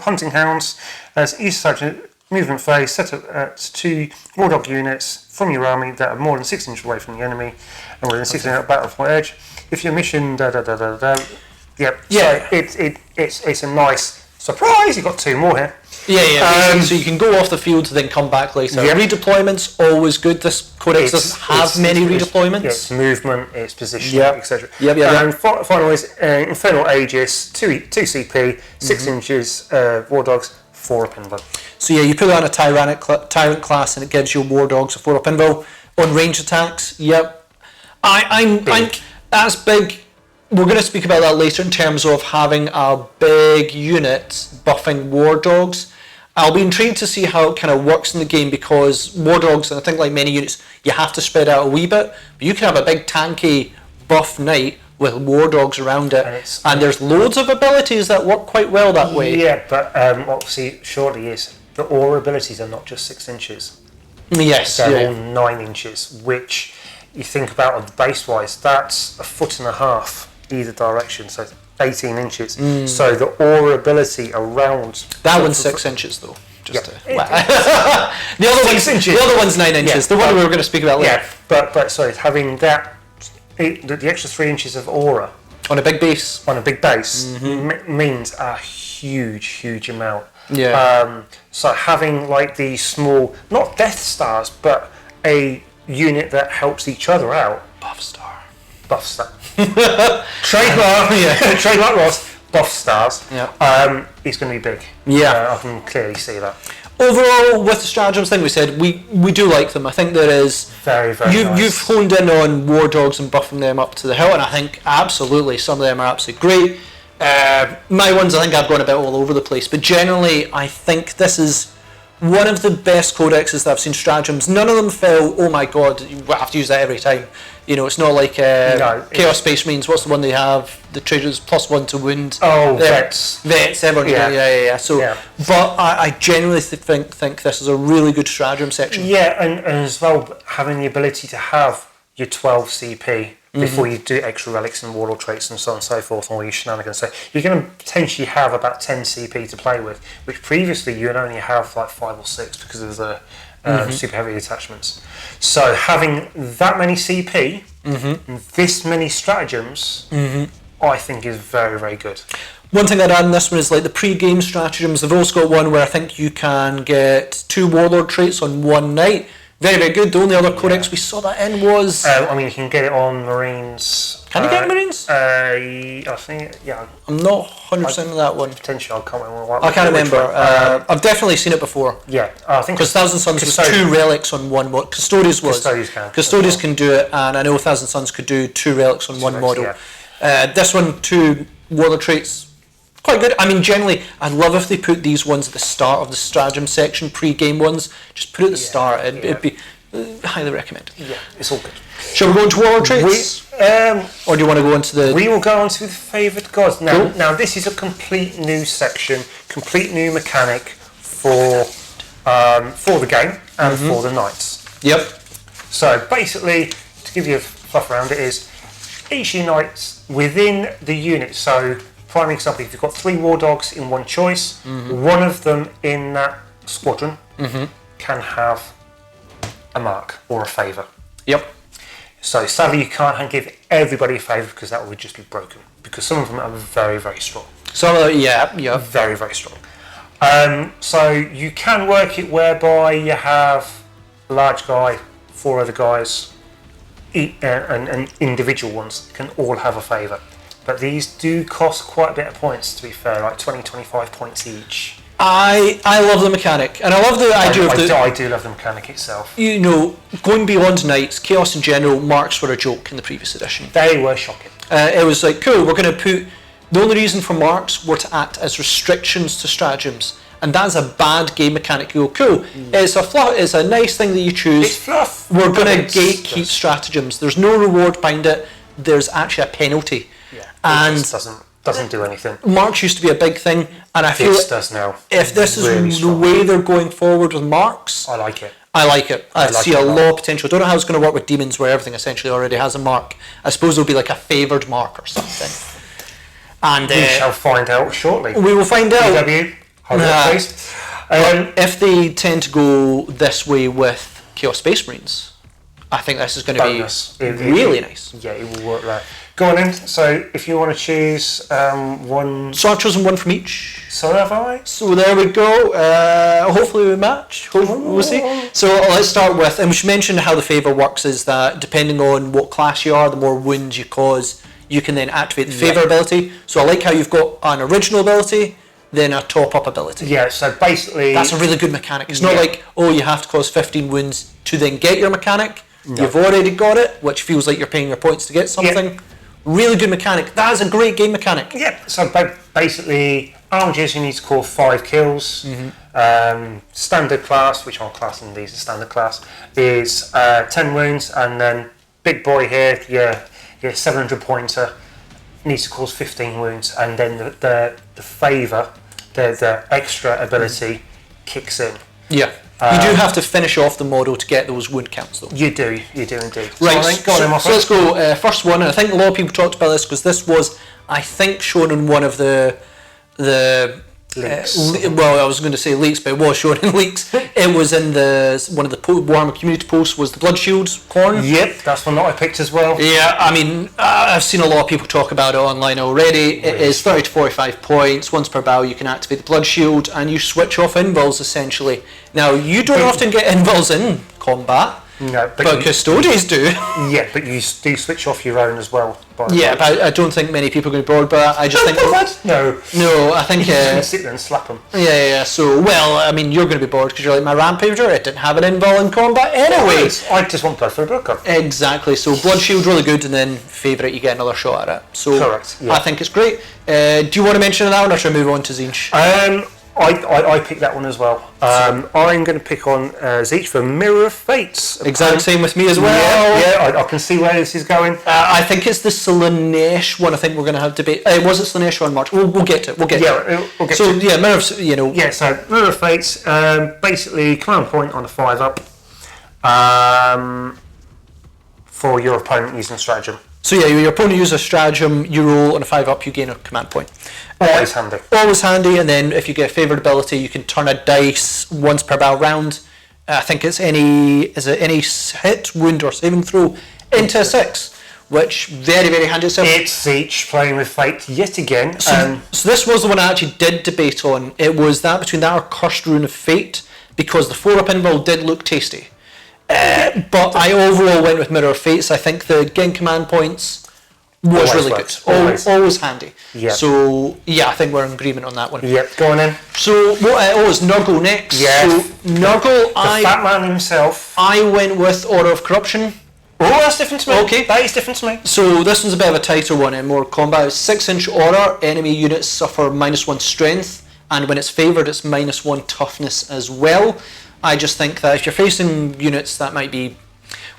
Hunting Hounds as each strategy movement phase set up at 2 War Dog units from your army that are more than 6 inches away from the enemy and within 6 inches of battlefield edge. If your mission it's a nice surprise. You've got 2 more here. So you can go off the field to then come back later. Redeployment's always good. This codex doesn't have many redeployments. It's movement, it's positioning, etc. And final is Infernal Aegis, 2 CP, 6 inches War Dogs, 4 up invul. So you put that on a Tyrant class and it gives your War Dogs a 4 up invul. On range attacks, that's big. We're going to speak about that later in terms of having a big unit buffing War Dogs. I'll be intrigued to see how it kind of works in the game, because War Dogs, and I think like many units, you have to spread out a wee bit, but you can have a big tanky buff knight with War Dogs around it, and there's loads of abilities that work quite well that way. Yeah, but what we'll see shortly is the aura abilities are not just 6 inches. Yes, they're all 9 inches, which you think about on the base wise, that's 1.5 feet either direction, so 18 inches. So the aura ability around that one's 6 inches though. The other one's 9 inches. The one we were going to speak about later. But sorry, having that the extra 3 inches of aura on a big base means a huge amount. So having like these small, not Death Stars, but a unit that helps each other out. Buff Star. Trademark Ross. Buff Stars. It's going to be big. I can clearly see that. Overall, with the stratagems thing, we said we do like them. I think there is very nice. You've honed in on War Dogs and buffing them up to the hill, and I think absolutely some of them are absolutely great. My ones, I think I've gone a bit all over the place, but generally I think this is one of the best codexes that I've seen. Stratagems, none of them feel, oh my god, you have to use that every time. You know, it's not like Chaos Space Marines. What's the one they have? The traders +1 to wound. Oh, Vets. So, but I genuinely think this is a really good stratagem section. Yeah, and as well, having the ability to have your 12 CP before you do extra relics and warlord traits and so on and so forth, and all your shenanigans. So you're going to potentially have about 10 CP to play with, which previously you would only have like 5 or 6 because of the super heavy attachments. So having that many CP, and this many stratagems, I think is very, very good. One thing I'd add in this one is like the pre-game stratagems. They've also got one where I think you can get 2 warlord traits on one night. Very, very good. The only other codex we saw that in was... I mean, you can get it on Marines. Can you get Marines? I think, I'm not 100% on that one. Potentially, I can't remember. I can't remember. I've definitely seen it before. Yeah, I think... Because Thousand Sons was 2 relics on one model. Custodes can do it, and I know Thousand Sons could do 2 relics on one model. This one, 2 warlord traits. Quite good. I mean, generally, I'd love if they put these ones at the start of the stratagem section, pre-game ones. Just put it at the start. It'd be highly recommended. Yeah, it's all good. Shall we go into warlord traits? Or do you want to go into the... We will go on to the favoured gods. Now, this is a complete new section, complete new mechanic for the game and for the knights. Yep. So, basically, to give you a fluff around it is, each unit within the unit, so... Prime example, if you've got 3 war dogs in one choice, one of them in that squadron can have a mark or a favour. Yep. So sadly you can't give everybody a favour because that would just be broken. Because some of them are very, very strong. Very, very strong. So you can work it whereby you have a large guy, 4 other guys, and individual ones can all have a favour. But these do cost quite a bit of points, to be fair, like 20-25 points each. I love the mechanic, and I love the idea of the... I do love the mechanic itself. You know, going beyond Knights, Chaos in general, marks were a joke in the previous edition. They were shocking. It was like, cool, we're going to put... The only reason for marks were to act as restrictions to stratagems, and that's a bad game mechanic. You go, cool, it's a nice thing that you choose. It's fluff. We're going to gatekeep stratagems. There's no reward behind it. There's actually a penalty. Yeah, and it just doesn't do anything. Marks used to be a big thing, and I feel this does now. If this really is the way they're going forward with marks, I like it. I see a lot of potential. I don't know how it's going to work with demons, where everything essentially already has a mark. I suppose there'll be like a favoured mark or something. And we shall find out shortly. We will find out. PW, hold on, please. If they tend to go this way with Chaos Space Marines, I think this is going to be really nice. Yeah, it will work right. Go on in. So, if you want to choose one... So I've chosen one from each. So have I. So there we go. Hopefully we match. We'll see. So let's start with, and we should mention how the favour works is that depending on what class you are, the more wounds you cause, you can then activate the favour ability. So I like how you've got an original ability, then a top-up ability. Yeah, so basically... That's a really good mechanic. It's not like, oh, you have to cause 15 wounds to then get your mechanic. No. You've already got it, which feels like you're paying your points to get something. Yep. Really good mechanic. That is a great game mechanic. Yeah, so basically, armigers, you need to cause 5 kills. Standard class, which I'm classing these as standard class, is 10 wounds, and then big boy here, your 700 pointer needs to cause 15 wounds, and then the favour, the extra ability kicks in. Yeah. You do have to finish off the model to get those wound counts, though. You do indeed. Right, so let's go. First one, and I think a lot of people talked about this because this was, I think, shown in one of the leaks. Well, I was going to say leaks, but it was shown in leaks. It was in one of the Warhammer community posts was the Blood Shields corn. Yep, that's one that I picked as well. Yeah, I mean, I've seen a lot of people talk about it online already. It is 30 to 45 points. Once per battle, you can activate the Blood Shield, and you switch off invulns essentially. Now, you don't often get invulns in combat. No, but custodians do. Yeah, but you do switch off your own as well. But I don't think many people are going to be bored by that. I just think... No, I think... You can sit there and slap them. Yeah, so, well, I mean, you're going to be bored because you're like, my Rampager, it didn't have an invuln in combat anyway. I just want blood for a broker. Exactly, so Blood Shield, really good, and then favourite, you get another shot at it. So correct, yeah. I think it's great. Do you want to mention that one, or should I move on to Zinch? I picked that one as well. I'm going to pick on Zeech for Mirror of Fates. Exact same with me as well. Yeah, I can see where this is going. I think it's the Slanesh one. I think we're going to have debate. Was it Slanesh or March? We'll get to it. We'll get to it. We'll get to it. Yeah, Mirror of, Yeah, so Mirror of Fates, basically command point on a 5-up for your opponent using a stratagem. So yeah, your opponent uses a stratagem, you roll on a 5-up, you gain a command point. Always handy. Always handy, and then if you get a favoured ability, you can turn a dice once per battle round. I think it's any hit, wound, or saving throw into a 6, which very, very handy itself. It's Zeech playing with fate yet again. So this was the one I actually did debate on. It was that between that or Cursed Rune of Fate, because the 4-up invul did look tasty. But I overall went with Mirror of Fates. I think the getting command points was really good. Always handy. Yep. So, yeah, I think we're in agreement on that one. Yep, go on in. So, is Nurgle next? Yeah. So, Nurgle, the fat man himself. I went with Order of Corruption. Oh, that's different to me. Okay. That is different to me. So, this one's a bit of a tighter one in more combat. 6-inch Order, enemy units suffer -1 strength, and when it's favoured, it's -1 toughness as well. I just think that if you're facing units that might be...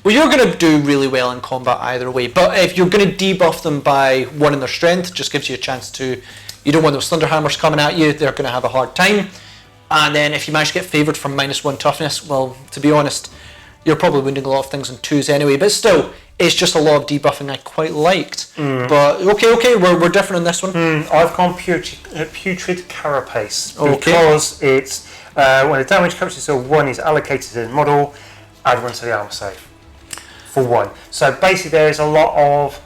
Well, you're going to do really well in combat either way, but if you're going to debuff them by 1 in their strength, it just gives you a chance to... You don't want those Thunderhammers coming at you, they're going to have a hard time. And then if you manage to get favoured from -1 toughness, well, to be honest, you're probably wounding a lot of things in 2s anyway, but still, it's just a lot of debuffing I quite liked. But, okay, we're different on this one. I've gone Putrid Carapace, because it's... when the damage currency so 1 is allocated to the model, add 1 to the armor save for 1. So basically, there is a lot of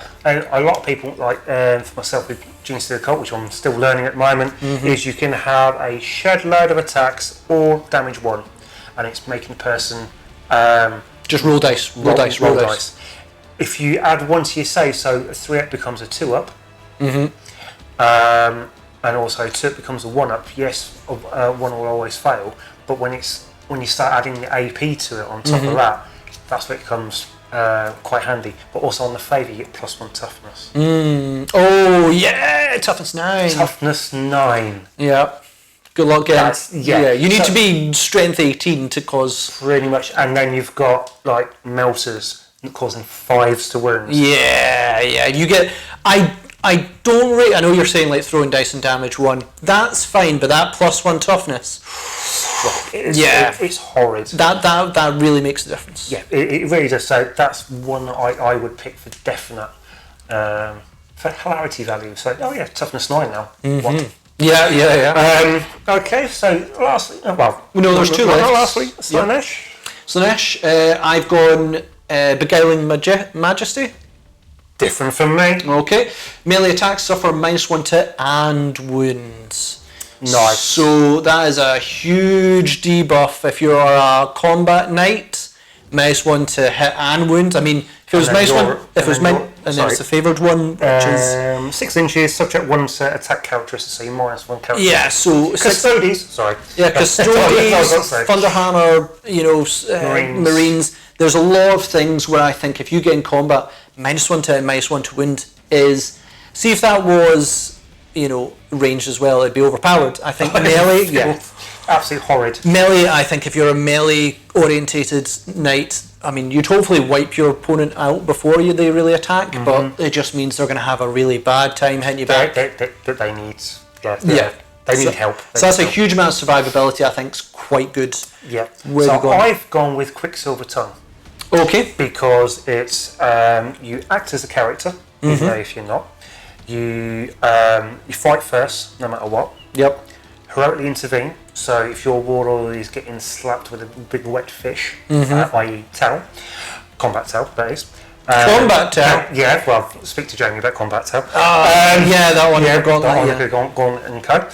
people like for myself with Genius of the Occult, which I'm still learning at the moment, is you can have a shed load of attacks or damage 1, and it's making the person just roll dice. Roll dice. If you add 1 to your save, so a 3-up becomes a 2-up. and also 2 it becomes a 1-up. Yes, 1 will always fail, but when you start adding the AP to it on top of that, that's where it becomes quite handy. But also on the favour, you get +1 toughness. Oh yeah, toughness 9. Toughness 9. Yeah. Good luck getting. Yeah. You need to be strength 18 to cause. Pretty much, and then you've got like melters causing 5s to wounds. Yeah. You get. I don't rate. I know you're saying like throwing dice and damage 1. That's fine, but that +1 toughness. It's horrid. That really makes a difference. Yeah, it really does. So that's one I would pick for definite, for hilarity value. So toughness 9 now. What? Yeah. Okay, so lastly, no, there's 2 left. Lastly, Slanesh. Slanesh, I've gone Beguiling Majesty. Different from me. Okay. Melee attacks suffer -1 to hit and wounds. Nice. So that is a huge debuff if you're a combat knight. -1 to hit and wounds. I mean, if it was -1, and then it's the favoured one, which is 6 inches, subject 1 to attack characteristics, so you -1 character. Yeah, so Custodes. Sorry. Yeah, Custodes, Thunderhammer, Marines. There's a lot of things where I think if you get in combat, -1 to hit, -1 to wound is. See if that was, ranged as well, it'd be overpowered. I think melee, absolutely horrid. Melee, I think if you're a melee orientated knight, I mean, you'd hopefully wipe your opponent out before they really attack, but it just means they're going to have a really bad time hitting you back. They need, they need help. So that's a huge amount of survivability. I think is quite good. Yeah. So I've gone with Quicksilver Tongue. Okay. Because it's you act as a character, even though if you're not. You fight first, no matter what. Yep. Heroically intervene. So if your warlord is getting slapped with a big wet fish, i.e. towel, combat towel, that is. Combat towel? Yeah, well, speak to Jamie about combat towel. That one. Gauntlet and co.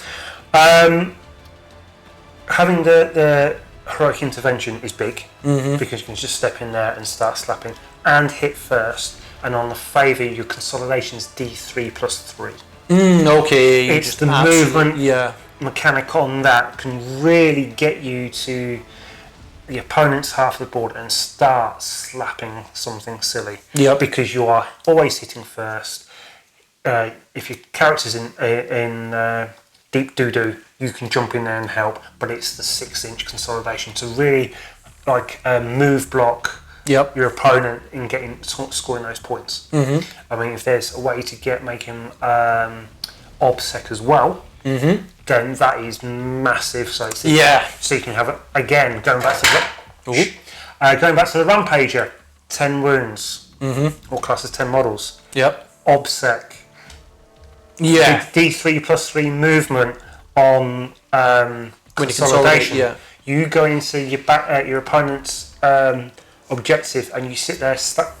Having the heroic intervention is big, because you can just step in there and start slapping and hit first. And on the favour, your consolidation is D3 plus 3. Okay. It's the movement mechanic on that can really get you to the opponent's half of the board and start slapping something silly. Yep. Because you are always hitting first. If your character's in deep doo-doo, you can jump in there and help, but it's the 6-inch consolidation to really move block your opponent in scoring those points. I mean, if there's a way to make him obsec as well, then that is massive. So you can have it again. Going back to the Rampager, 10 wounds, all classes 10 models. Yep. Obsec. Yeah. D3 plus 3 movement on consolidation. You go into your opponent's objective and you sit there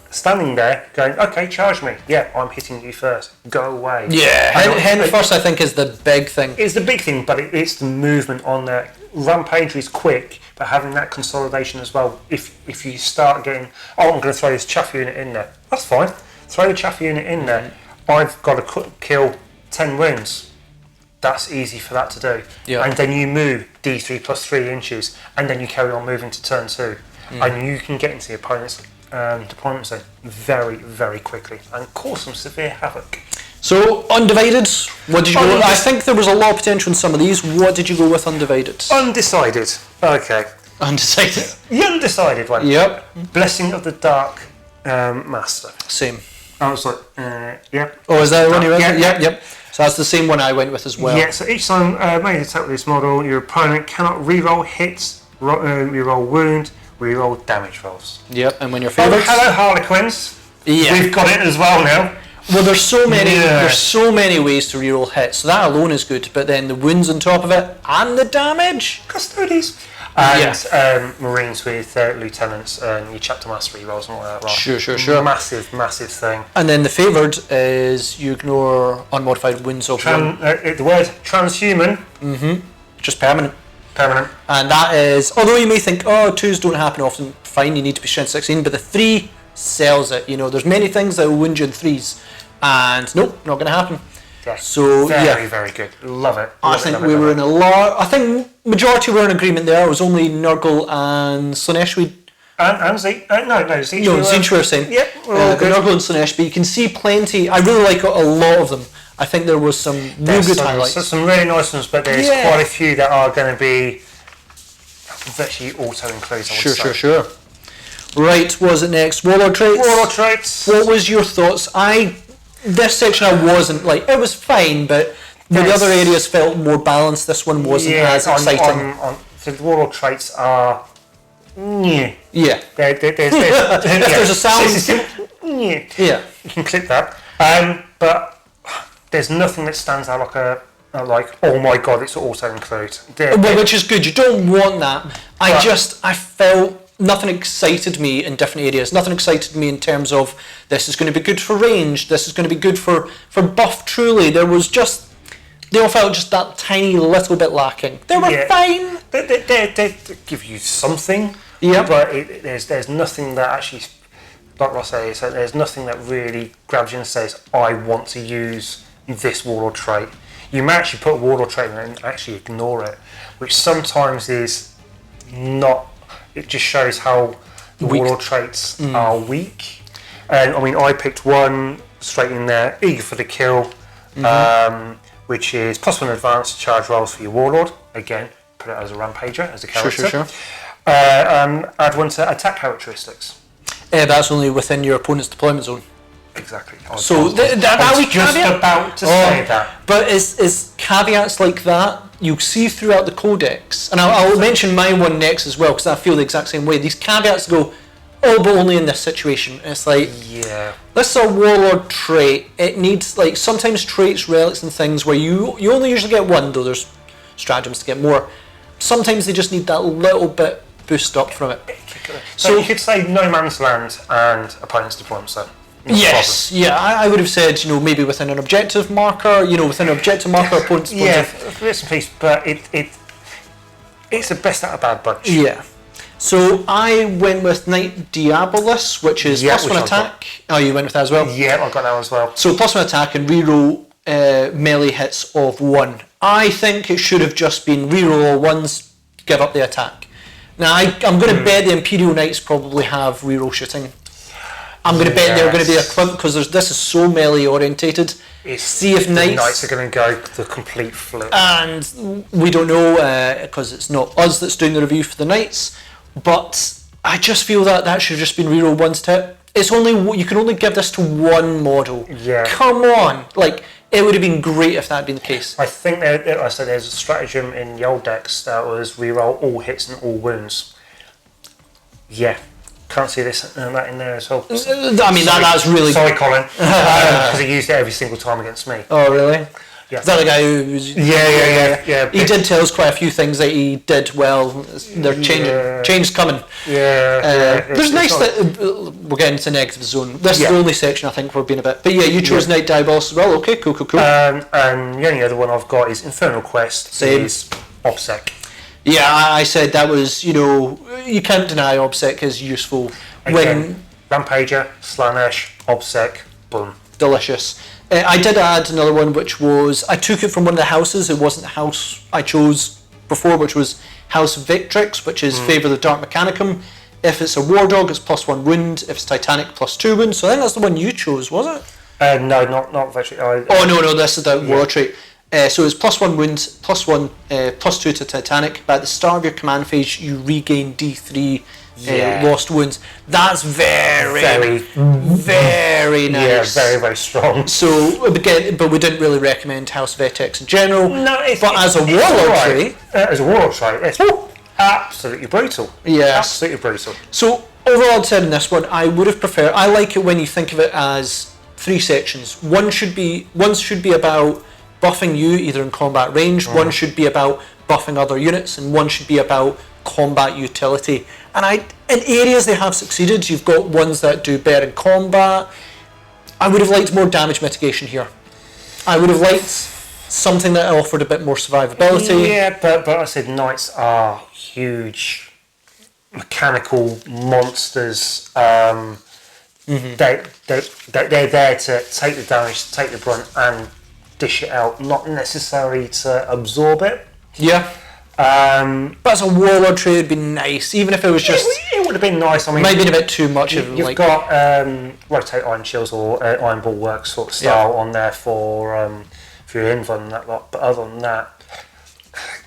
standing there going, okay, charge me. Yeah, I'm hitting you first. Go away. Yeah, hen first I think is the big thing. It's the big thing, but it's the movement on there. Rampage is quick, but having that consolidation as well, if you start getting, I'm going to throw this chaff unit in there. That's fine. Throw the chaff unit in there. I've got to kill 10 wounds. That's easy for that to do. And then you move D3 plus 3 inches, and then you carry on moving to turn 2. And you can get into the opponent's deployment zone very, very quickly and cause some severe havoc. So, Undivided, what did you go with? I think there was a lot of potential in some of these. What did you go with Undivided? Undecided. Okay. Undecided. The undecided one. Yep. Blessing of the Dark Master. Same. I was like, yep. Oh, is that the one you went with? Yep. Yep. So that's the same one I went with as well. Yeah, so each time made an attack with this model, your opponent cannot reroll hits, reroll wound, reroll damage rolls. Yep, and when your favourites. Hello, Harlequins. Yeah. We've got it as well now. Well, there's so many ways to reroll hits, so that alone is good. But then the wounds on top of it and the damage. Custodes. And Marines with lieutenants and your chapter mastery rolls and all that. Right? Sure. Massive thing. And then the favoured is you ignore unmodified wounds of one. The word transhuman. Just permanent. And that is, although you may think, 2s don't happen often, fine, you need to be strength 16, but the 3 sells it. There's many things that will wound you in 3s, and nope, not going to happen. Yeah. So very good. Love it. I think we were in a lot. I think majority were in agreement there. It was only Nurgle and Slanesh and Zeke. Zeke. No, Zinch were saying. Yep, we're all good. Nurgle and Slanesh, but you can see plenty. I really like a lot of them. I think there was some real good highlights. Some really nice ones, but there's quite a few that are going to be virtually auto-includes, I would say. Sure. Right, what was it next? Warlord traits. What was your thoughts? This section I wasn't like, it was fine, but the other areas felt more balanced. This one wasn't as exciting. The Warlord traits are new. Yeah. There's a sound. Yeah. You can click that. But there's nothing that stands out like oh my god, it's auto-include. Which is good. You don't want that. I felt nothing excited me in different areas. Nothing excited me in terms of this is going to be good for range. This is going to be good for buff. Truly, they all felt just that tiny little bit lacking. They were fine. They give you something. Yeah. But there's nothing that actually, like Ross says, there's nothing that really grabs you and says, I want to use this Warlord trait. You may actually put a Warlord trait in and actually ignore it, which sometimes is not. It just shows how the Warlord traits are weak. And I mean, I picked one straight in there, eager for the kill, which is +1 advanced charge rolls for your Warlord. Again, put it as a rampager, as a character. Sure. Add one to attack characteristics. That's only within your opponent's deployment zone. Exactly. I was just about to say that. But is caveats like that you see throughout the codex, and I'll mention my one next as well because I feel the exact same way. These caveats go, but only in this situation. And it's like, this is a Warlord trait. It needs sometimes traits, relics, and things where you only usually get one, though there's stratagems to get more. Sometimes they just need that little bit boost up from it. So you could say no man's land and opponent's deployment zone. Yes, I would have said, maybe within an objective marker, within an objective marker, opponent's bits and pieces, but it's the best out of bad bunch. Yeah. So I went with Knight Diabolus, which is +1 attack. Oh, you went with that as well? Yeah, I got that as well. So +1 attack and reroll melee hits of 1. I think it should have just been reroll all ones, give up the attack. Now I'm going to bet the Imperial Knights probably have reroll shooting. I'm going to bet they're going to be a clump because this is so melee orientated. See if Knights are going to go the complete flip. And we don't know because it's not us that's doing the review for the Knights. But I just feel that should have just been reroll ones to hit. It's only you can only give this to one model. Yeah. Come on, it would have been great if that had been the case. I think there's a stratagem in the old decks that was reroll all hits and all wounds. Yeah. Can't see that in there as well. I mean, that's really... Sorry, Colin. Because he used it every single time against me. Oh, really? Yeah. Is that the guy who was... Yeah. He did tell us quite a few things that he did well. They're changing. Change's coming. There's nice that... we're getting into negative zone. This is the only section I think we're being a bit... But you chose Knight Diabolus as well. Okay, cool. And the only other one I've got is Infernal Quest. Same. Is OBSEC. Yeah, I said that was, you can't deny OBSEC is useful. Again, Rampager, Slanesh, OBSEC, boom. Delicious. I did add another one, which was, I took it from one of the houses. It wasn't the house I chose before, which was House Victrix, which is Favour the Dark Mechanicum. If it's a War Dog, it's +1 wound. If it's Titanic, +2 wound. So I think that's the one you chose, was it? No, not Victrix. No, this is the War trait. So it's +1 wound, +2 to Titanic. But at the start of your command phase, you regain D3 lost wounds. That's very nice. Yeah, very, very strong. So again, but we didn't really recommend House Vetex in general. No, as a Warlord trait, it's absolutely brutal. Yeah, absolutely brutal. So overall, said in this one, I would have preferred. I like it when you think of it as 3 sections. One should be about buffing you either in combat range, one should be about buffing other units, and one should be about combat utility. And in areas they have succeeded. You've got ones that do better in combat. I would have liked more damage mitigation here. I would have liked something that offered a bit more survivability. Yeah, but I said Knights are huge mechanical monsters. They're there to take the damage, take the brunt, and dish it out, not necessarily to absorb it. Yeah. But as a Warlord tray, it'd be nice, even if it was just. It would have been nice. I mean, might be a bit too much. You've got rotate iron shields or iron bulwark sort of style on there for your Invan and that lot. But other than that,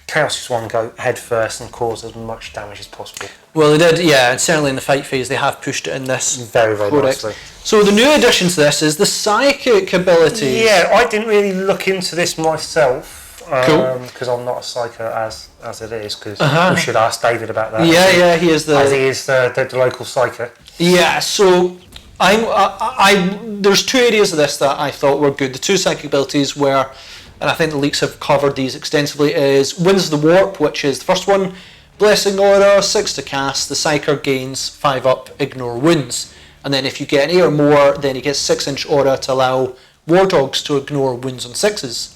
Chaos just want to go head first and cause as much damage as possible. Well, they did, yeah, and certainly in the fight phase, they have pushed it in this very, very codex. nicely. So the new addition to this is the psychic ability. Yeah, I didn't really look into this myself. Cool. Because I'm not a psycho as it is. Because we should ask David about that. Yeah, he is the local psycho. Yeah, so there's two areas of this that I thought were good. The two psychic abilities were, and I think the leaks have covered these extensively, is Winds of the Warp, which is the first one. Blessing Aura, 6 to cast. The Psyker gains 5 up, ignore wounds. And then if you get an 8 or more, then he gets 6-inch Aura to allow War Dogs to ignore wounds on 6s.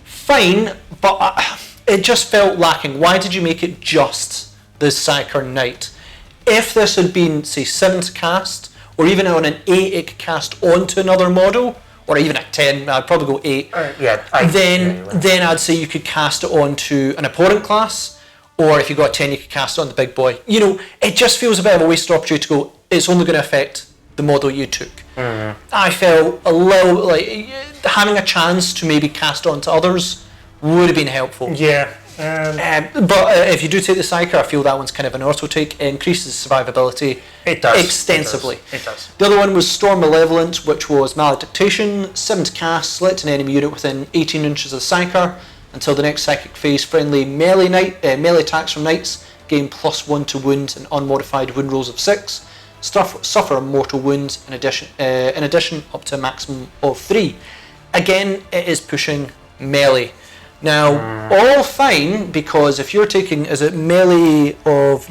Fine, but it just felt lacking. Why did you make it just the Psyker Knight? If this had been, say, 7 to cast, or even on an 8 it could cast onto another model, or even a 10, I'd probably go 8. 8 then I'd say you could cast it onto an opponent class, or if you got a 10 you could cast it on the big boy. You know, it just feels a bit of a wasted opportunity to go, it's only going to affect the model you took. I felt a little like having a chance to maybe cast onto others would have been helpful. Yeah. But if you do take the Psyker, I feel that one's kind of an auto take. It increases survivability extensively. It does. The other one was Storm Malevolent, which was Maledictation, 7 to cast, select an enemy unit within 18 inches of the Psyker. Until the next psychic phase, friendly melee attacks from knights gain +1 to wound and unmodified wound rolls of 6. Suffer a mortal wound in addition up to a maximum of 3. Again, it is pushing melee. Now, all fine, because if you're taking, is it melee of,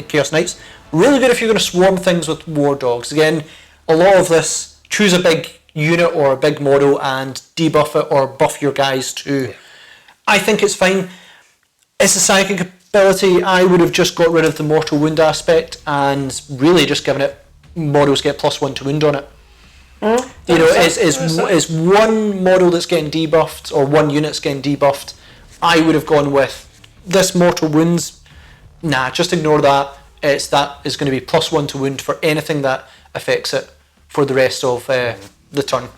Chaos Knights, really good if you're going to swarm things with War Dogs. Again, a lot of this, choose a big unit or a big model and debuff it or buff your guys too. I think it's fine. It's a psychic ability. I would have just got rid of the mortal wound aspect and really just given it models get +1 to wound on it. You know, it's one model that's getting debuffed or one unit's getting debuffed. I would have gone with this mortal wounds. Nah, just ignore that. That is going to be +1 to wound for anything that affects it for the rest of the turn.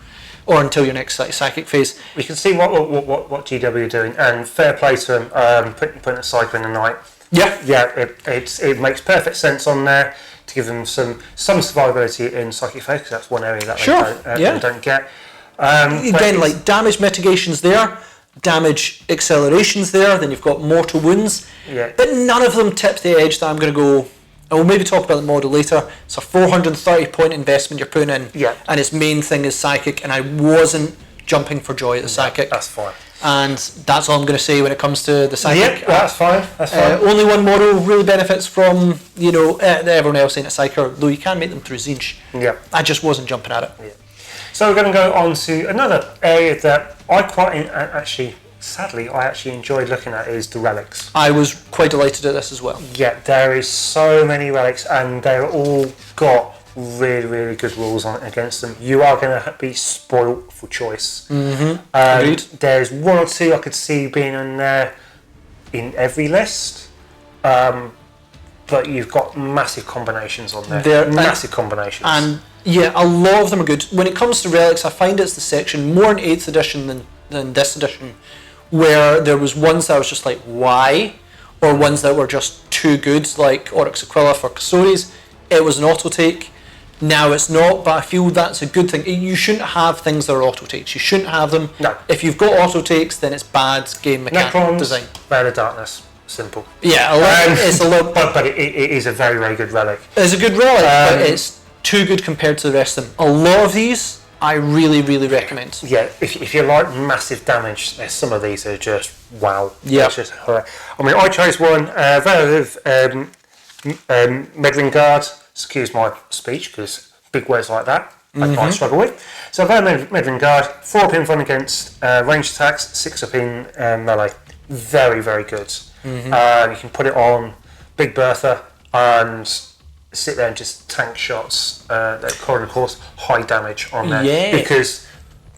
Or until your next psychic phase. We can see what GW are doing, and fair play to them, putting a Psycho in the night. It makes perfect sense on there to give them some survivability in psychic phase, because that's one area that they don't get. Again, like damage mitigation's there, damage acceleration's there, then you've got mortal wounds, but none of them tip the edge that I'm going to go. And we'll maybe talk about the model later. It's a 430 point investment you're putting in, and its main thing is psychic, and I wasn't jumping for joy at the psychic. That's fine. And that's all I'm going to say when it comes to the psychic. That's fine. Only one model really benefits from, everyone else in a psyker, though you can make them through Zinch. I just wasn't jumping at it. So we're going to go on to another area that I sadly, I actually enjoyed looking at, is the relics. I was quite delighted at this as well. Yeah, there is so many relics, and they're all got really, really good rules on against them. You are going to be spoilt for choice. Agreed. There's one or two I could see being in there in every list, but you've got massive combinations on there. Massive combinations. And yeah, a lot of them are good. When it comes to relics, I find it's the section more in 8th edition than this edition, where there was ones that I was just like, why? Or ones that were just too good, like Oryx Aquila for Custodies. It was an auto take. Now it's not, but I feel that's a good thing. You shouldn't have things that are auto takes. You shouldn't have them. No. If you've got auto takes, then it's bad game mechanic design. Veil of Darkness. Simple. Yeah, it's a lot. But it is a very, very good relic. It's a good relic, but it's too good compared to the rest of them. A lot of these I really, really recommend. Yeah, if you like massive damage, there's some of these are just wow. Yeah. It's just horrendous. I mean, I chose one, Veil of Meddling Guard. Excuse my speech, because big words like that I struggle with. So Veil of Meddling Guard, 4 up in front against ranged attacks, 6 up in melee. Very, very good. You can put it on Big Bertha and sit there and just tank shots that course high damage on there, because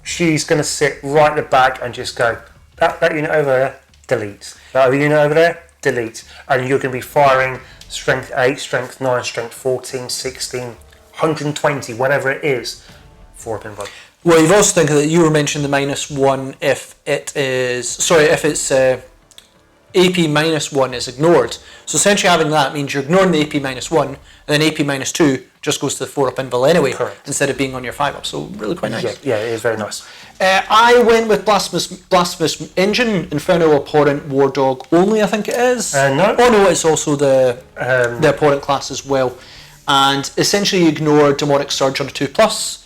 she's going to sit right at the back and just go, that unit over there, delete. That other unit over there, delete. And you're going to be firing strength 8, strength 9, strength 14, 16, 120, whatever it is, for a pinball. Well, you've also thinking that you were mentioning the -1 if it's AP -1 is ignored. So essentially having that means you're ignoring the AP -1, and then AP -2 just goes to the 4-up invul anyway, correct, instead of being on your 5-up. So really quite nice. Yeah, it is very nice. I went with Blasphemous Engine, Infernal Abhorrent War Dog only, I think it is. No. Oh no, it's also the Abhorrent class as well. And essentially you ignore Demonic Surge on a 2+,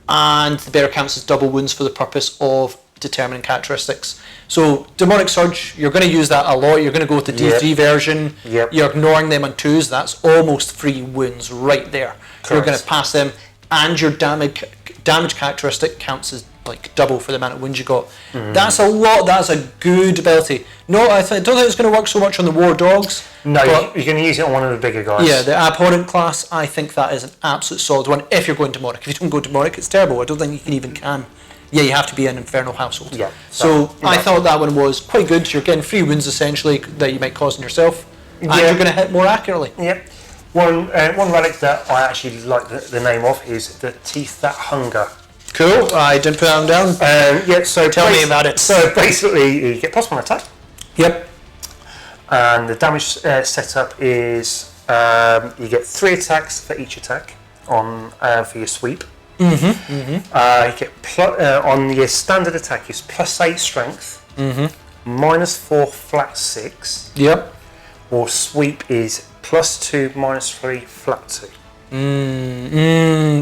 and the bearer counts as double wounds for the purpose of determining characteristics. So Demonic Surge, you're going to use that a lot. You're going to go with the D3 version. Yep. You're ignoring them on 2s. That's almost 3 wounds right there. Correct. You're going to pass them, and your damage characteristic counts as like double for the amount of wounds you got. That's a lot. That's a good ability. No, I don't think it's going to work so much on the War Dogs. No, you're going to use it on one of the bigger guys. Yeah, the Abhorrent class, I think that is an absolute solid one if you're going Demonic. If you don't go Demonic, it's terrible. I don't think you can even can. Yeah, you have to be an Infernal household. Yeah. So I thought that one was quite good. You're getting 3 wounds essentially that you might cause on yourself, and you're going to hit more accurately. Yep. One relic that I actually like the name of is the Teeth That Hunger. Cool. I didn't put that one down. So tell me about it. So basically, you get +1 attack. Yep. And the damage setup is you get 3 attacks for each attack on for your sweep. You get on your standard attack is +8 strength, -4 flat 6. Yep. Or sweep is +2 -3 flat 2.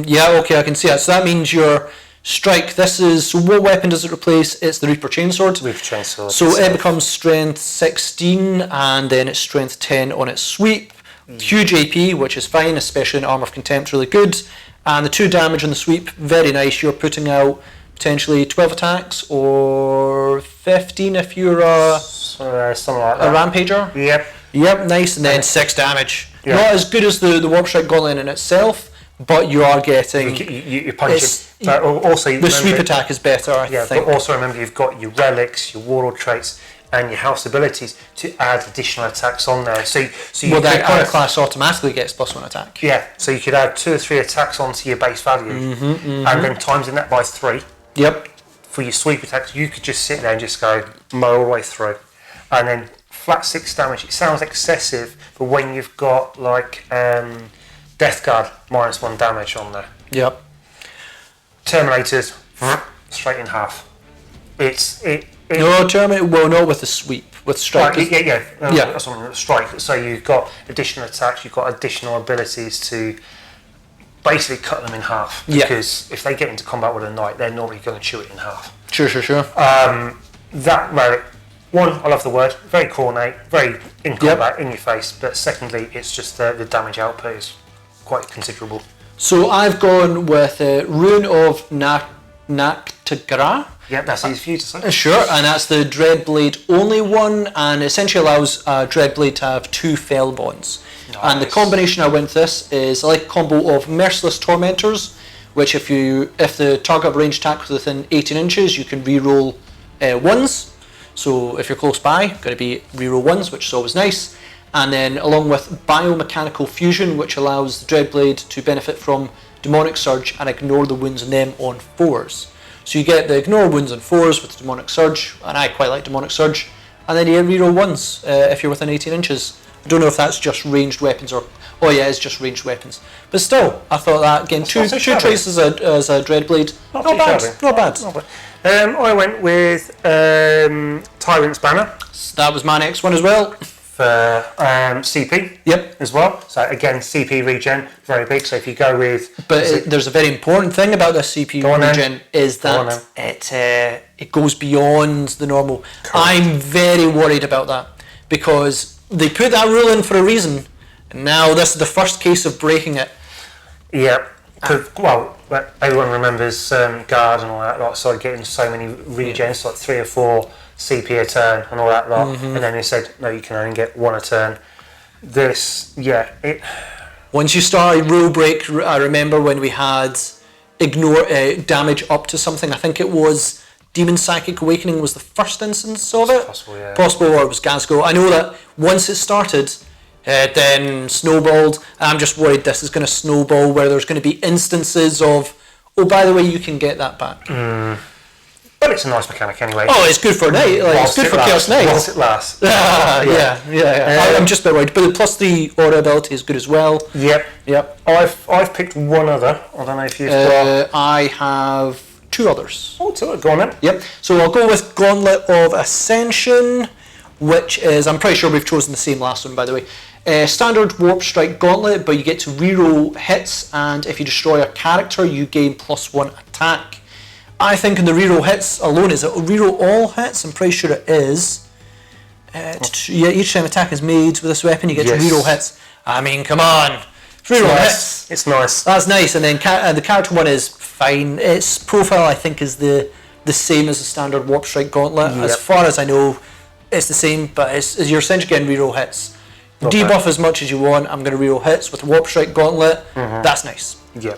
Yeah. Okay, I can see that. So that means your strike. So what weapon does it replace? It's the Reaper Chainsword. Reaper Chainsword. So it becomes strength 16, and then it's strength 10 on its sweep. Huge AP, which is fine, especially in Armour of Contempt, really good. And the 2 damage on the sweep, very nice. You're putting out potentially 12 attacks or 15 if you're something like that. A Rampager. Yep, nice. And then 6 damage. Yeah. Not as good as the Warp Strike Gauntlet in itself, but you are getting. You're punching. But also, the sweep attack is better, I think. But also remember you've got your relics, your warlord traits, and your house abilities to add additional attacks on there. So you that Iconoclast automatically gets +1 attack. Yeah, so you could add 2 or 3 attacks onto your base value, and then timesing that by 3. Yep. For your sweep attacks, you could just sit there and just go mow all the way through, and then flat 6 damage. It sounds excessive, but when you've got like Death Guard -1 damage on there. Yep. Terminators straight in half. No, Terminator. Well, not with the sweep. With strike. Yeah. That's what I mean, strike. So you've got additional attacks. You've got additional abilities to basically cut them in half. Because if they get into combat with a knight, they're normally going to chew it in half. Sure. That relic. One, I love the word. Very cornate. Very in combat, in your face. But secondly, it's just the damage output is quite considerable. So I've gone with Rune of Naktagra. Yeah, that's easy for you to say. Sure, and that's the Dreadblade only one, and essentially allows Dreadblade to have 2 fell bonds. Nice. And the combination I went with this is like a combo of Merciless Tormentors, which if the target of ranged attack within 18 inches, you can reroll 1s. So if you're close by, going to be reroll 1s, which is always nice. And then along with Biomechanical Fusion, which allows the Dreadblade to benefit from Demonic Surge and ignore the wounds on them on 4s. So you get the ignore wounds on 4s with Demonic Surge, and I quite like Demonic Surge. And then you reroll 1s if you're within 18 inches. I don't know if that's just ranged weapons or... Oh yeah, it's just ranged weapons. But still, I thought that, again, two traits as a Dreadblade. Not bad. I went with Tyrant's Banner. That was my next one as well. For CP, as well. So again, CP regen, very big. So if you go with, but there's a very important thing about this CP regen is that it goes beyond the normal. Correct. I'm very worried about that because they put that rule in for a reason, and now this is the first case of breaking it. Yeah, well, everyone remembers Guard and all that lot. So getting so many regens, like 3 or 4. CP a turn and all that lot, and then they said no, you can only get 1 a turn. Once you start rule break, I remember when we had ignore damage up to something. I think it was Demon Psychic Awakening was the first instance of it. Possible, yeah. Possible, or it was Gazgo. I know that once it started, it then snowballed. I'm just worried this is going to snowball where there's going to be instances of, oh, by the way, you can get that back. But it's a nice mechanic anyway. Oh, it's good for night. It's good for Chaos Knights. Whilst it lasts. Yeah. I'm just a bit worried. But the +3 aura ability is good as well. Yep. I've picked one other. I don't know if you've got. I have 2 others. Oh, two. Go on then. Yep. So I'll go with Gauntlet of Ascension, which is, I'm pretty sure we've chosen the same last one, by the way. Standard Warp Strike Gauntlet, but you get to reroll hits, and if you destroy a character, you gain +1 attack. I think in the reroll hits alone, is it reroll all hits? I'm pretty sure it is. Each time attack is made with this weapon, you get to reroll hits. I mean, come on. Reroll hits. It's nice. That's nice. And then the character one is fine. Its profile, I think, is the same as the standard Warp Strike Gauntlet. As far as I know, it's the same, but you're essentially getting reroll hits. Debuff as much as you want. I'm going to reroll hits with the Warp Strike Gauntlet. That's nice. Yeah.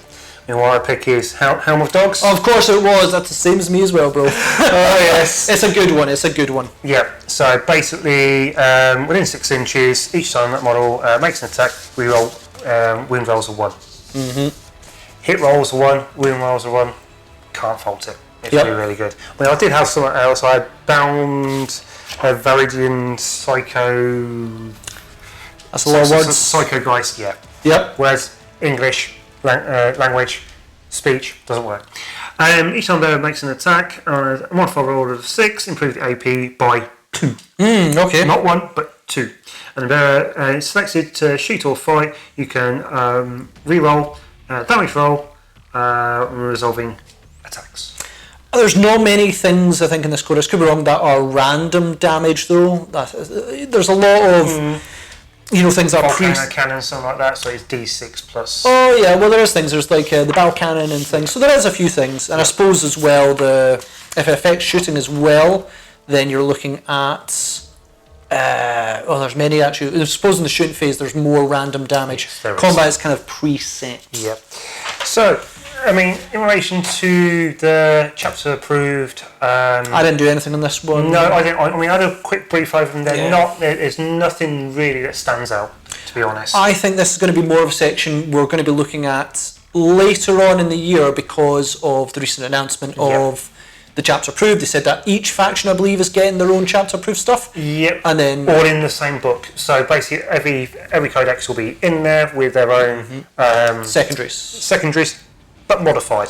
And what I pick is Helm of Dogs. Of course it was. That's the same as me as well, bro. Oh yes. It's a good one. It's a good one. Yeah. So basically, within 6 inches, each time that model makes an attack, we roll wound rolls of 1. Hit rolls of 1, wound rolls of 1. Can't fault it. It's really good. Well, I did have something else. I bound Viridian Psycho. That's a lot of words. Psycho Geist, yeah. Yep. Whereas English language, speech doesn't work. Each time there makes an attack on a modifier roll of 6, improve the AP by 2. Okay. Not 1, but 2. And it's selected to shoot or fight. You can re-roll, damage roll, resolving attacks. There's not many things, I think, in this codex, could be wrong, that are random damage, though. There's a lot of... things that are cannon, something like that, so it's D6 plus. Oh yeah, well there is things. There's like the battle cannon and things. So there is a few things, and I suppose as well if it affects shooting as well, then you're looking at. There's many actually. I suppose in the shooting phase there's more random damage. Combat is kind of preset. Yep. So, I mean, in relation to the chapter approved, I didn't do anything on this one. No, I didn't. I mean, I had a quick brief over them. There's nothing really that stands out, to be honest. I think this is going to be more of a section we're going to be looking at later on in the year because of the recent announcement of the chapter approved. They said that each faction, I believe, is getting their own chapter approved stuff. Yep. And then all in the same book. So basically, every codex will be in there with their own secondaries. But modified.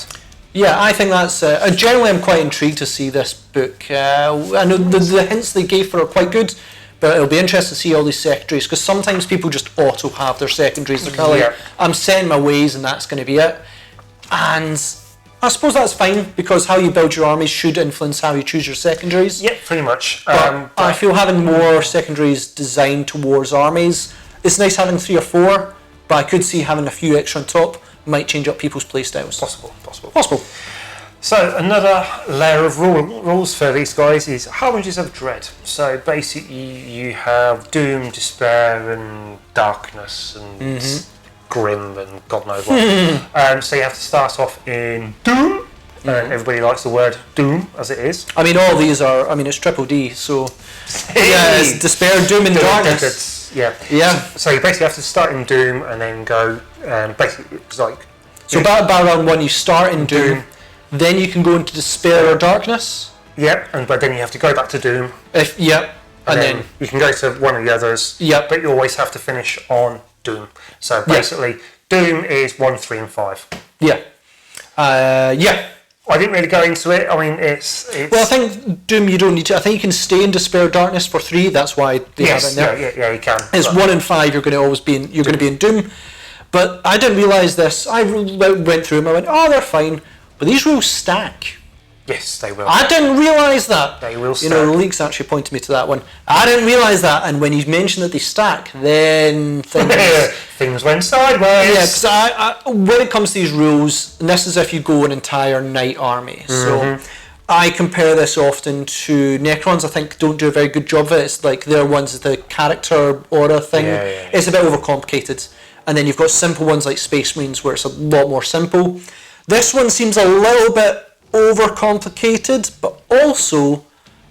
Yeah, I think that's... generally, I'm quite intrigued to see this book. I know the hints they gave for it are quite good, but it'll be interesting to see all these secondaries, because sometimes people just auto-have their secondaries. They're kind of like, I'm setting my ways and that's going to be it. And I suppose that's fine, because how you build your armies should influence how you choose your secondaries. Yeah, pretty much. But I feel having more secondaries designed towards armies, it's nice having 3 or 4, but I could see having a few extra on top might change up people's playstyles. Possible. So another layer of rules for these guys is Harbingers of Dread. So basically you have Doom, Despair and Darkness and Grim and God knows what. So you have to start off in Doom, and everybody likes the word Doom as it is. I mean, all these are, it's triple D, so it's Despair, Doom and Darkness. Yeah. So you basically have to start in Doom and then go. Basically, it's like. So battle round 1, you start in Doom, then you can go into Despair or Darkness. Yep, but then you have to go back to Doom. And then you can go to one of the others. Yep. But you always have to finish on Doom. So basically, Doom is 1, 3, and 5. Yeah. I didn't really go into it. I mean, it's. Well, I think Doom you don't need to. I think you can stay in Despair Darkness for 3. That's why they have it in there. Yeah, you can. It's 1 and 5. You're going to always be in. You're going to be in Doom. But I didn't realise this. I went through them. I went, they're fine. But these rules stack. Yes, they will. I didn't realise that. They will stack. The leaks actually pointed me to that one. I didn't realise that. And when you mentioned that they stack, then things went sideways. Yeah, because when it comes to these rules, and this is if you go an entire knight army. So I compare this often to Necrons. I think don't do a very good job of it. It's like their ones, the character aura thing. It's a bit overcomplicated. And then you've got simple ones like Space Marines where it's a lot more simple. This one seems a little bit overcomplicated, but also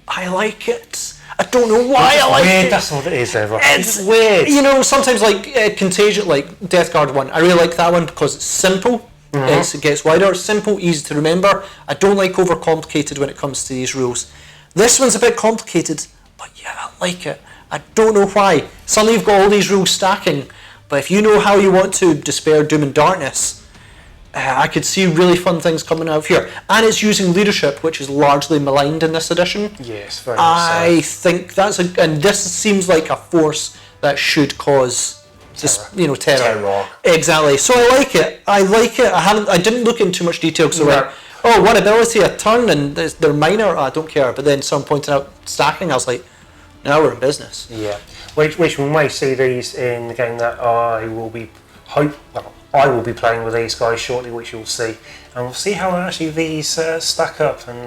I like it. I don't know why I like weird, it. that's what it is, Eva. It's weird. You know, sometimes like Contagion, like Death Guard 1, I really like that one because it's simple. It gets wider, simple, easy to remember. I don't like overcomplicated when it comes to these rules. This one's a bit complicated, but yeah, I like it. I don't know why. Suddenly you've got all these rules stacking, but if you know how you want to Despair, Doom and Darkness, I could see really fun things coming out of here. And it's using leadership, which is largely maligned in this edition. Yes, very much I think that's and this seems like a force that should cause terror. Exactly. So I like it. I didn't look into too much detail because I went, oh, one ability a turn and they're minor. I don't care. But then someone pointed out stacking. I was like, now we're in business. Yeah. Which we may see these in the game that I will be playing with these guys shortly, which you'll see, and we'll see how actually these stack up. And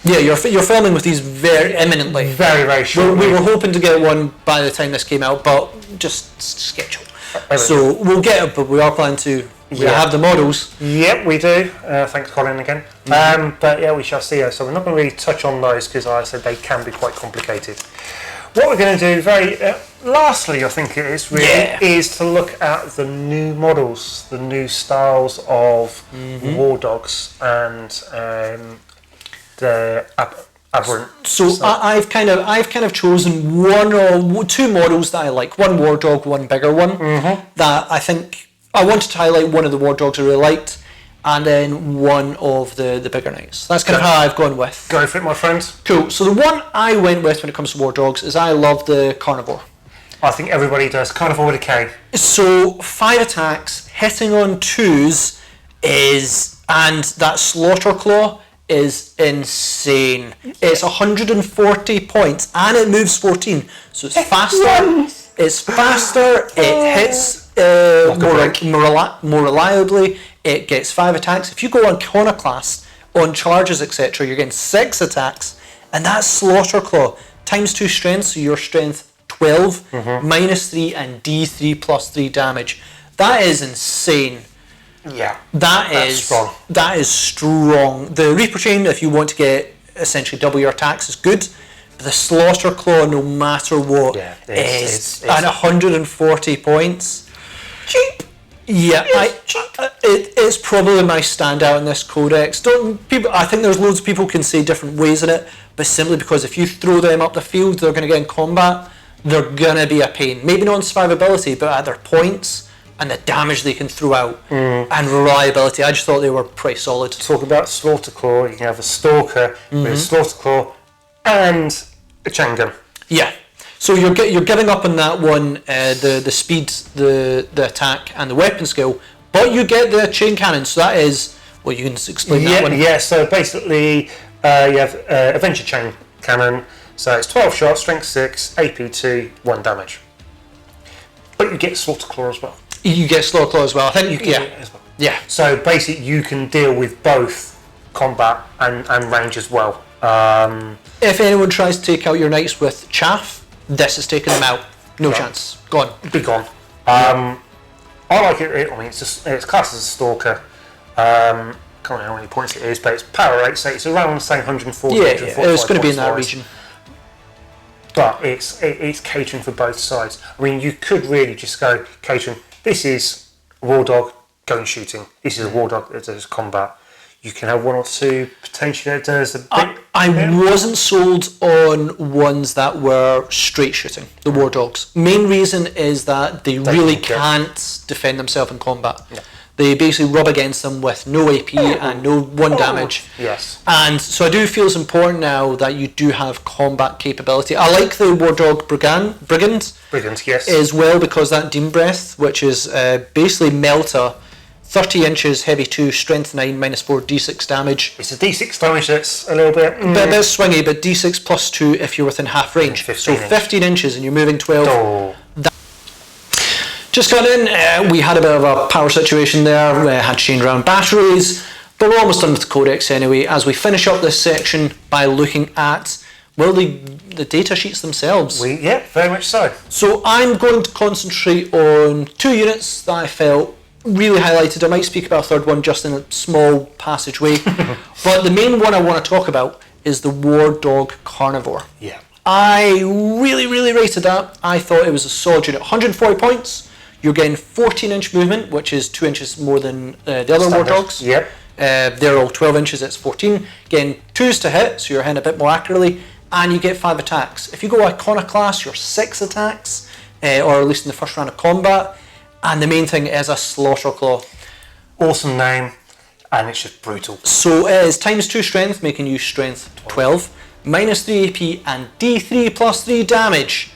yeah, you're filming with these very imminently. Very, very shortly. We were hoping to get one by the time this came out, but just schedule. So we'll get it, but we are planning to. We have the models. Yep, we do. Thanks, Colin, again. But yeah, we shall see. So we're not going to really touch on those because I said they can be quite complicated. What we're going to do very lastly, I think it is really, is to look at the new models, the new styles of War Dogs and the Aberrant. So I've kind of chosen one or two models that I like. One War Dog, one bigger one. That I think I wanted to highlight one of the War Dogs I really liked, and then one of the bigger knights. That's kind of how I've gone with. Go for it, my friends. Cool. So the one I went with when it comes to War Dogs is I love the Carnivore. I think everybody does. Carnivore with a K. So 5 attacks, hitting on 2s and that Slaughter Claw is insane. It's 140 points and it moves 14. So it's faster. It's faster. It hits more reliably. It gets 5 attacks. If you go on Iconoclast, on charges, etc., you're getting 6 attacks. And that's Slaughter Claw. Times 2 strength, so your strength 12, -3 and D3 plus 3 damage. That is insane. Yeah. That's strong. That is strong. The Reaper Chain, if you want to get essentially double your attacks, is good. But the Slaughter Claw, no matter what, is at 140 points. Cheap. Yeah, it's probably my standout in this codex. I think there's loads of people who can say different ways in it, but simply because if you throw them up the field, they're going to get in combat. They're going to be a pain. Maybe not in survivability, but at their points and the damage they can throw out and reliability. I just thought they were pretty solid. Talk about Slaughter Claw. You can have a Stalker with a Slaughter Claw and a chain gun. Yeah. So you're giving up on that one, the speed, the attack, and the weapon skill, but you get the chain cannon. So that is, well, you can explain that one. Yeah. So basically, you have Adventure Chain Cannon. So it's 12 shots, strength 6, AP 2, 1 damage. But you get Slaughter Claw as well. You get Slaughter Claw as well. I think you can. Yeah. So basically, you can deal with both combat and range as well. If anyone tries to take out your knights with chaff, this is taking them out. No chance. Gone. Be gone. I like it. I mean, it's classed as a Stalker. Can't remember how many points it is, but it's power 8, so it's around the same 140. Yeah, it's going to be in that region. But it's catering for both sides. I mean, you could really just go catering. This is a War Dog going shooting. This is a War Dog that does combat. You can have one or two potentially that does a bit. I wasn't sold on ones that were straight shooting, the War Dogs. Main reason is that they really can't defend themselves in combat. Yeah. They basically rub against them with no AP and no 1 damage. Yes. And so I do feel it's important now that you do have combat capability. I like the War Dog Brigand, yes. As well, because that Demon Breath, which is basically Melta, 30 inches, heavy 2, strength 9, -4, D6 damage. It's a D6 damage that's a little bit... A bit swingy, but D6 plus 2 if you're within half range. 15 inches and you're moving 12. Oh. Just got in, we had a bit of a power situation there, had to change around batteries, but we're almost done with the codex anyway, as we finish up this section by looking at, well, the data sheets themselves. Yeah, very much so. So I'm going to concentrate on 2 units that I felt really highlighted. I might speak about a third one just in a small passageway. But the main one I want to talk about is the War Dog Carnivore. Yeah. I really rated that. I thought it was a solid unit. 140 points. You're getting 14-inch movement, which is 2 inches more than the other War Dogs. Yep. They're all 12 inches, it's 14. Getting 2s to hit, so you're hitting a bit more accurately. And you get 5 attacks. If you go Iconoclast, you're 6 attacks, or at least in the first round of combat. And the main thing is a Slaughter Claw. Awesome name, and it's just brutal. So it is ×2 strength, making you strength 12, -3 AP, and D3 plus 3 damage.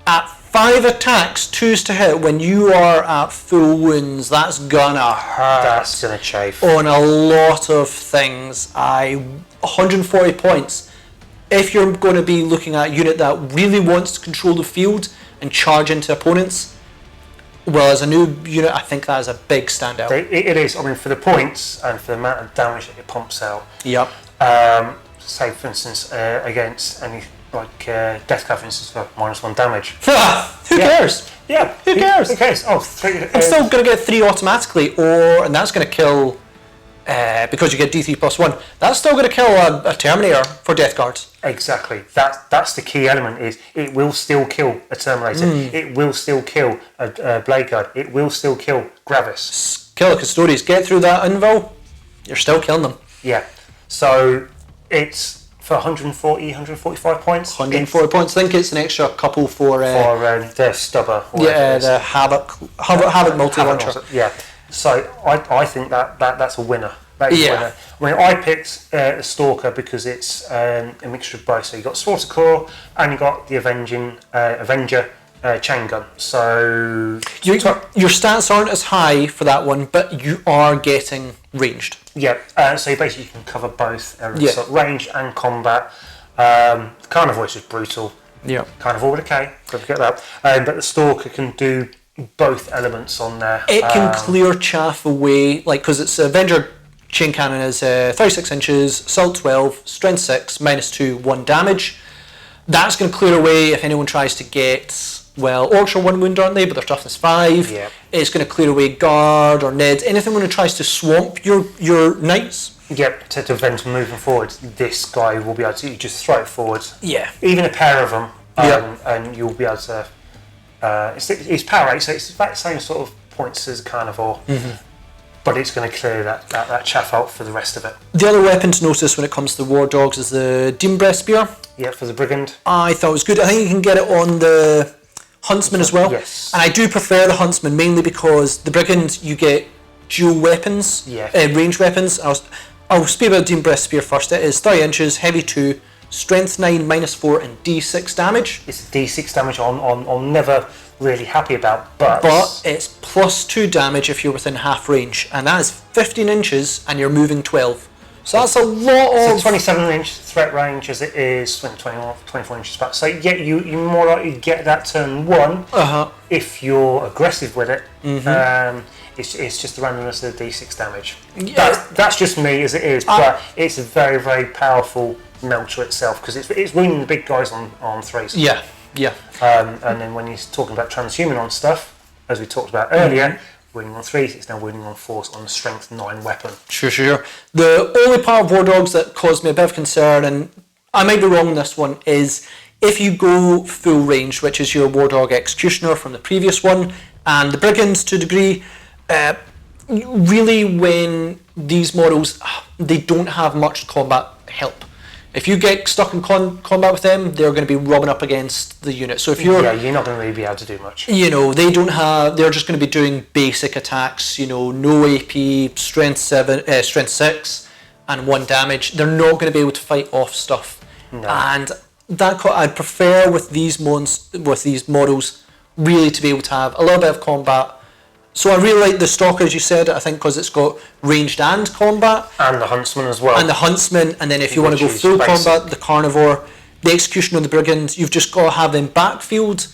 At 5 attacks, 2s to hit, when you are at full wounds, that's gonna hurt. That's gonna chafe. On a lot of things. 140 points. If you're going to be looking at a unit that really wants to control the field and charge into opponents, well, as a new unit, I think that is a big standout. It is. I mean, for the points and for the amount of damage that it pumps out. Yep. Say, for instance, against any Death Card, for instance, for -1 damage. Who cares? Yeah. Who cares? Who cares? Oh, 3. I'm still going to get 3 automatically, and that's going to kill. Because you get D3 plus 1, that's still going to kill a Terminator for Death Guards. Exactly. That's the key element. Is it will still kill a Terminator. It will still kill a Blade Guard. It will still kill Gravis. Kill the Custodes. Get through that invul, you're still killing them. Yeah. So it's for 140, 145 points. 140 points. I think it's an extra couple for the Stubber. Yeah, the Havoc multi-launcher. Yeah. So I think that's a winner. That is a winner. I mean, I picked a Stalker because it's a mixture of both. So you got Slaughter Claw and you got the Avenger chain gun. So your stats aren't as high for that one, but you are getting ranged. Yeah. So you basically can cover both areas, so range and combat. Carnivore is just brutal. Yeah. Carnivore with a K. Don't forget that. But the Stalker can do both elements on there. It can clear chaff away, because it's Avenger chain cannon is 36 inches, assault 12, strength 6, -2, 1 damage. That's going to clear away if anyone tries to get, Orcs are 1 wound, aren't they? But they're toughness 5. Yeah. It's going to clear away Guard or Neds. Anything when it tries to swamp your Knights. Yep, to prevent them moving forward, this guy will be able to just throw it forward. Yeah. Even a pair of them, and you'll be able to. It's power 8, so it's about the same sort of points as a Carnivore, but it's going to clear that chaff out for the rest of it. The other weapon to notice when it comes to War Dogs is the Demon Breath Spear. Yeah, for the Brigand. I thought it was good. I think you can get it on the Huntsman as well. Yes. And I do prefer the Huntsman mainly because the Brigand you get dual weapons, range weapons. I'll speak about Demon Breath Spear first. It is 30 inches, heavy 2, strength 9, -4, and D6 damage. It's D6 damage I'm never really happy about, but it's +2 damage if you're within half range, and that is 15 inches, and you're moving 12. So that's a lot of... 27-inch threat range as it is 24 inches back. So yeah, you more likely get that turn 1 if you're aggressive with it. It's just the randomness of the D6 damage. Yeah. That's just me as it is, but it's a very, very powerful melter itself because it's wounding the big guys on 3s. Yeah. And then when you're talking about transhuman on stuff, as we talked about earlier, wounding on 3s, it's now wounding on 4s on the strength 9 weapon. Sure. The only part of War Dogs that caused me a bit of concern, and I might be wrong on this one, is if you go full range, which is your War Dog Executioner from the previous one, and the Brigands to a degree, really when these models, they don't have much combat help. If you get stuck in combat with them, they're going to be rubbing up against the unit. So if you're not going to really be able to do much. They're just going to be doing basic attacks. No AP, strength 6, and 1 damage. They're not going to be able to fight off stuff. No. And I'd prefer with these models really to be able to have a little bit of combat. So I really like the Stalker, as you said, I think because it's got ranged and combat. And the Huntsman as well. And then if you want to go full combat, the Carnivore, the Executioner, the Brigand, you've just got to have them backfield.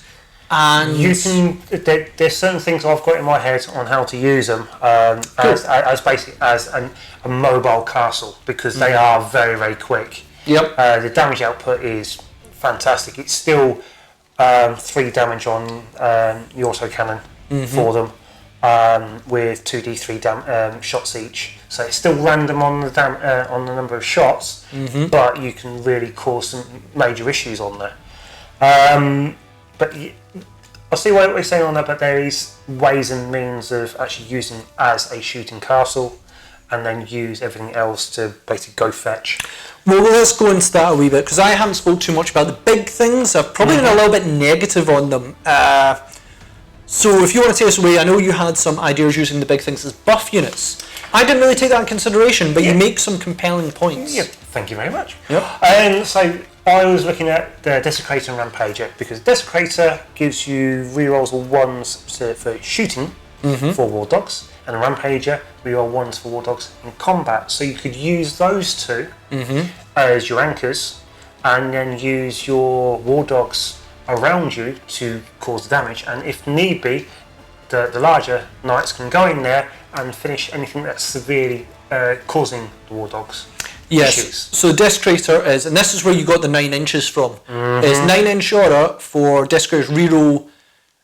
And there's certain things I've got in my head on how to use them as basically as a mobile castle because they are very, very quick. Yep. The damage output is fantastic. It's still 3 damage on the autocannon for them. with 2d3 shots each. So it's still random on the on the number of shots, but you can really cause some major issues on there. But I see what we're saying on that, but there is ways and means of actually using as a shooting castle, and then use everything else to basically go fetch. Well, let's go into that a wee bit, because I haven't spoke too much about the big things. I've probably been a little bit negative on them. So if you want to take us away, I know you had some ideas using the big things as buff units. I didn't really take that in consideration, but you make some compelling points. Yeah, thank you very much. Yep. So I was looking at the Desecrator and Rampager, because Desecrator gives you rerolls of 1s for shooting for War Dogs, and a Rampager reroll 1s for War Dogs in combat. So you could use those two as your anchors, and then use your War Dogs around you to cause damage, and if need be, the larger knights can go in there and finish anything that's severely causing the War Dogs issues. So Desecrator is, and this is where you got the 9 inches from, is 9-inch aura for Desecrator's reroll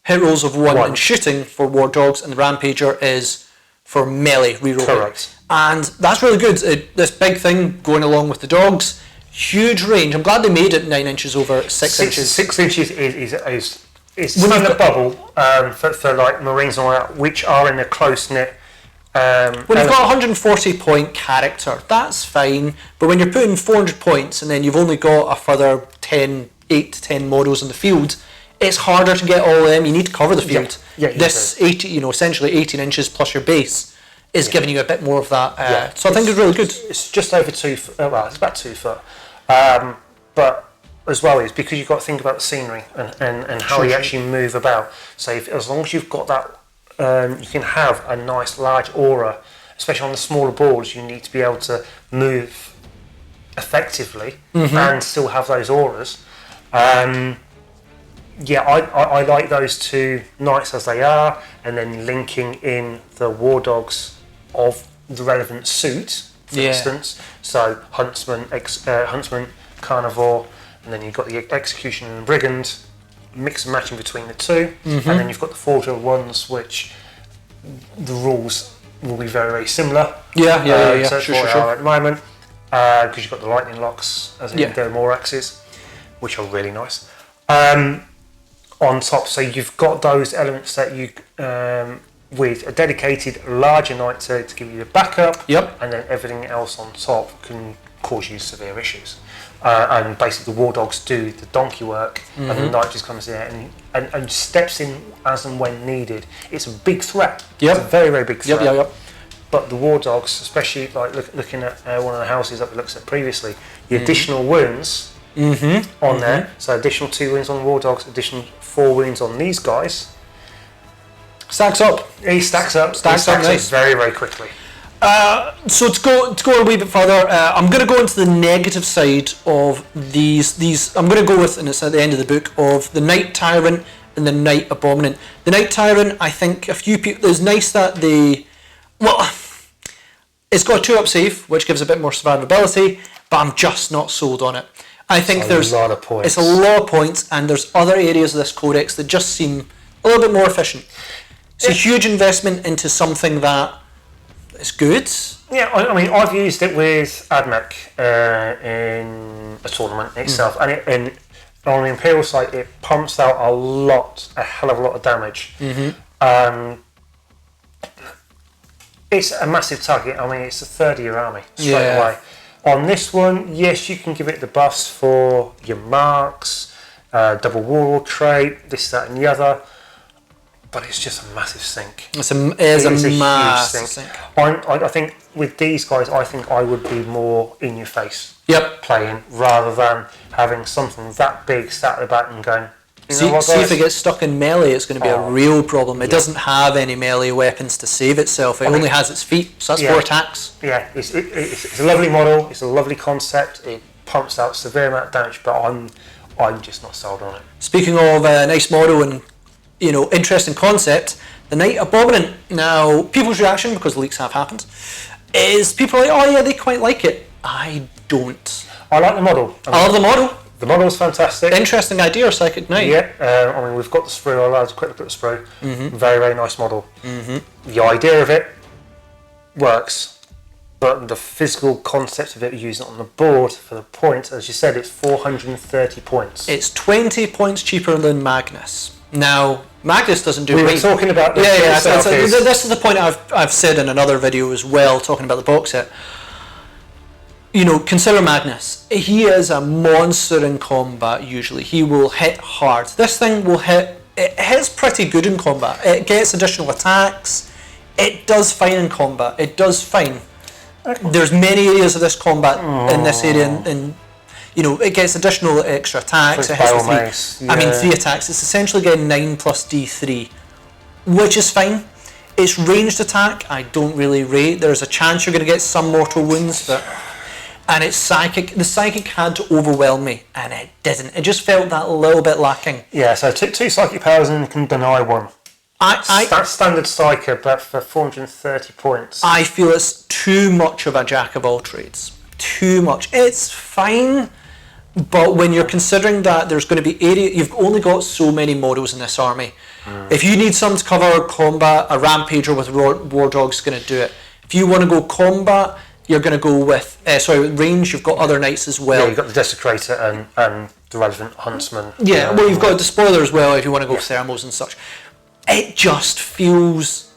hit rolls of 1 and shooting for War Dogs, and the Rampager is for melee reroll. Correct. And that's really good. This big thing going along with the dogs, huge range. I'm glad they made it 9 inches over 6 inches. 6 inches is in the bubble for like Marines and all that, which are in a close knit. When you've got 140 point character, that's fine. But when you're putting 400 points and then you've only got a further 8 to 10 models in the field, it's harder to get all of them. You need to cover the field. This 80, essentially 18 inches plus your base is giving you a bit more of that. So I think it's really good. It's just over 2 foot. Well, it's about 2 foot. But as well is because you've got to think about the scenery and how you actually move about. So as long as you've got that, you can have a nice large aura, especially on the smaller boards. You need to be able to move effectively and still have those auras. I like those two knights as they are, and then linking in the War Dogs of the relevant suit, for instance. So Huntsman, Carnivore, and then you've got the Executioner and Brigand, mix and matching between the two, and then you've got the Forger ones, which the rules will be very, very similar. So that's what they are at the moment, because you've got the lightning locks as in the Moraxes, which are really nice. On top, so you've got those elements that you with a dedicated larger knight to give you the backup, and then everything else on top can cause you severe issues. And basically the War Dogs do the donkey work, and the knight just comes in and steps in as and when needed. It's a big threat. It's a very, very big threat. But the War Dogs, especially like looking at one of the houses that we looked at previously, the additional wounds on there, so additional 2 wounds on the War Dogs, additional 4 wounds on these guys. Stacks up. He stacks up Nice. very, very quickly. So to go a wee bit further, I'm going to go into the negative side of these. I'm going to go with, and it's at the end of the book, of the Knight Tyrant and the Knight Abominant. The Knight Tyrant, I think a few people, it's nice that it's got a 2-up save, which gives a bit more survivability, but I'm just not sold on it. I think there's a lot of points. It's a lot of points, and there's other areas of this codex that just seem a little bit more efficient. It's a huge investment into something that is good. Yeah, I mean, I've used it with Admech in a tournament itself, and on the Imperial site, it pumps out a hell of a lot of damage. It's a massive target. I mean, it's a third of your army straight away. On this one, yes, you can give it the buffs for your marks, double Warlord trait, this, that, and the other, but it's just a massive sink. It is a massive huge sink. I think with these guys, I think I would be more in your face playing rather than having something that big sat at the back and going. See if it gets stuck in melee, it's going to be a real problem. It doesn't have any melee weapons to save itself. It only has its feet, so that's 4 attacks. Yeah, it's a lovely model. It's a lovely concept. It pumps out a severe amount of damage, but I'm just not sold on it. Speaking of a nice model and interesting concept, the Knight Abominant. Now, people's reaction, because the leaks have happened, is people are like, oh yeah, they quite like it. I don't. I like the model. I love the model. The model's fantastic. Interesting idea, Psychic Knight. Yeah, I mean, we've got the sprue. I'll have a quick look at the sprue. Very, very nice model. The idea of it works, but the physical concept of it, using it on the board for the points, as you said, it's 430 points. It's 20 points cheaper than Magnus. Now, Magnus doesn't do We were talking about this. This is the point I've said in another video as well, talking about the box set. You know, consider Magnus. He is a monster in combat usually. He will hit hard. This thing will hit... It hits pretty good in combat. It gets additional attacks. It does fine in combat. It does fine. There's many areas of this combat in this area, and you know, it gets additional extra attacks. It hits with 3. I mean, 3 attacks. It's essentially getting 9 plus D3, which is fine. Its ranged attack, I don't really rate. There's a chance you're going to get some mortal wounds, but... And it's psychic. The psychic had to overwhelm me, and it didn't. It just felt that little bit lacking. Yeah, so two psychic powers and you can deny one. That's standard psychic, but for 430 points. I feel it's too much of a jack of all trades. Too much. It's fine, but when you're considering that there's going to be you've only got so many models in this army. If you need some to cover combat, a rampager with war dogs is going to do it. If you want to go combat, you're going to go with range. You've got other knights as well. Yeah, you've got the desecrator and the relevant huntsman. Yeah, well, you've got the despoiler as well if you want to go thermals and such. It just feels,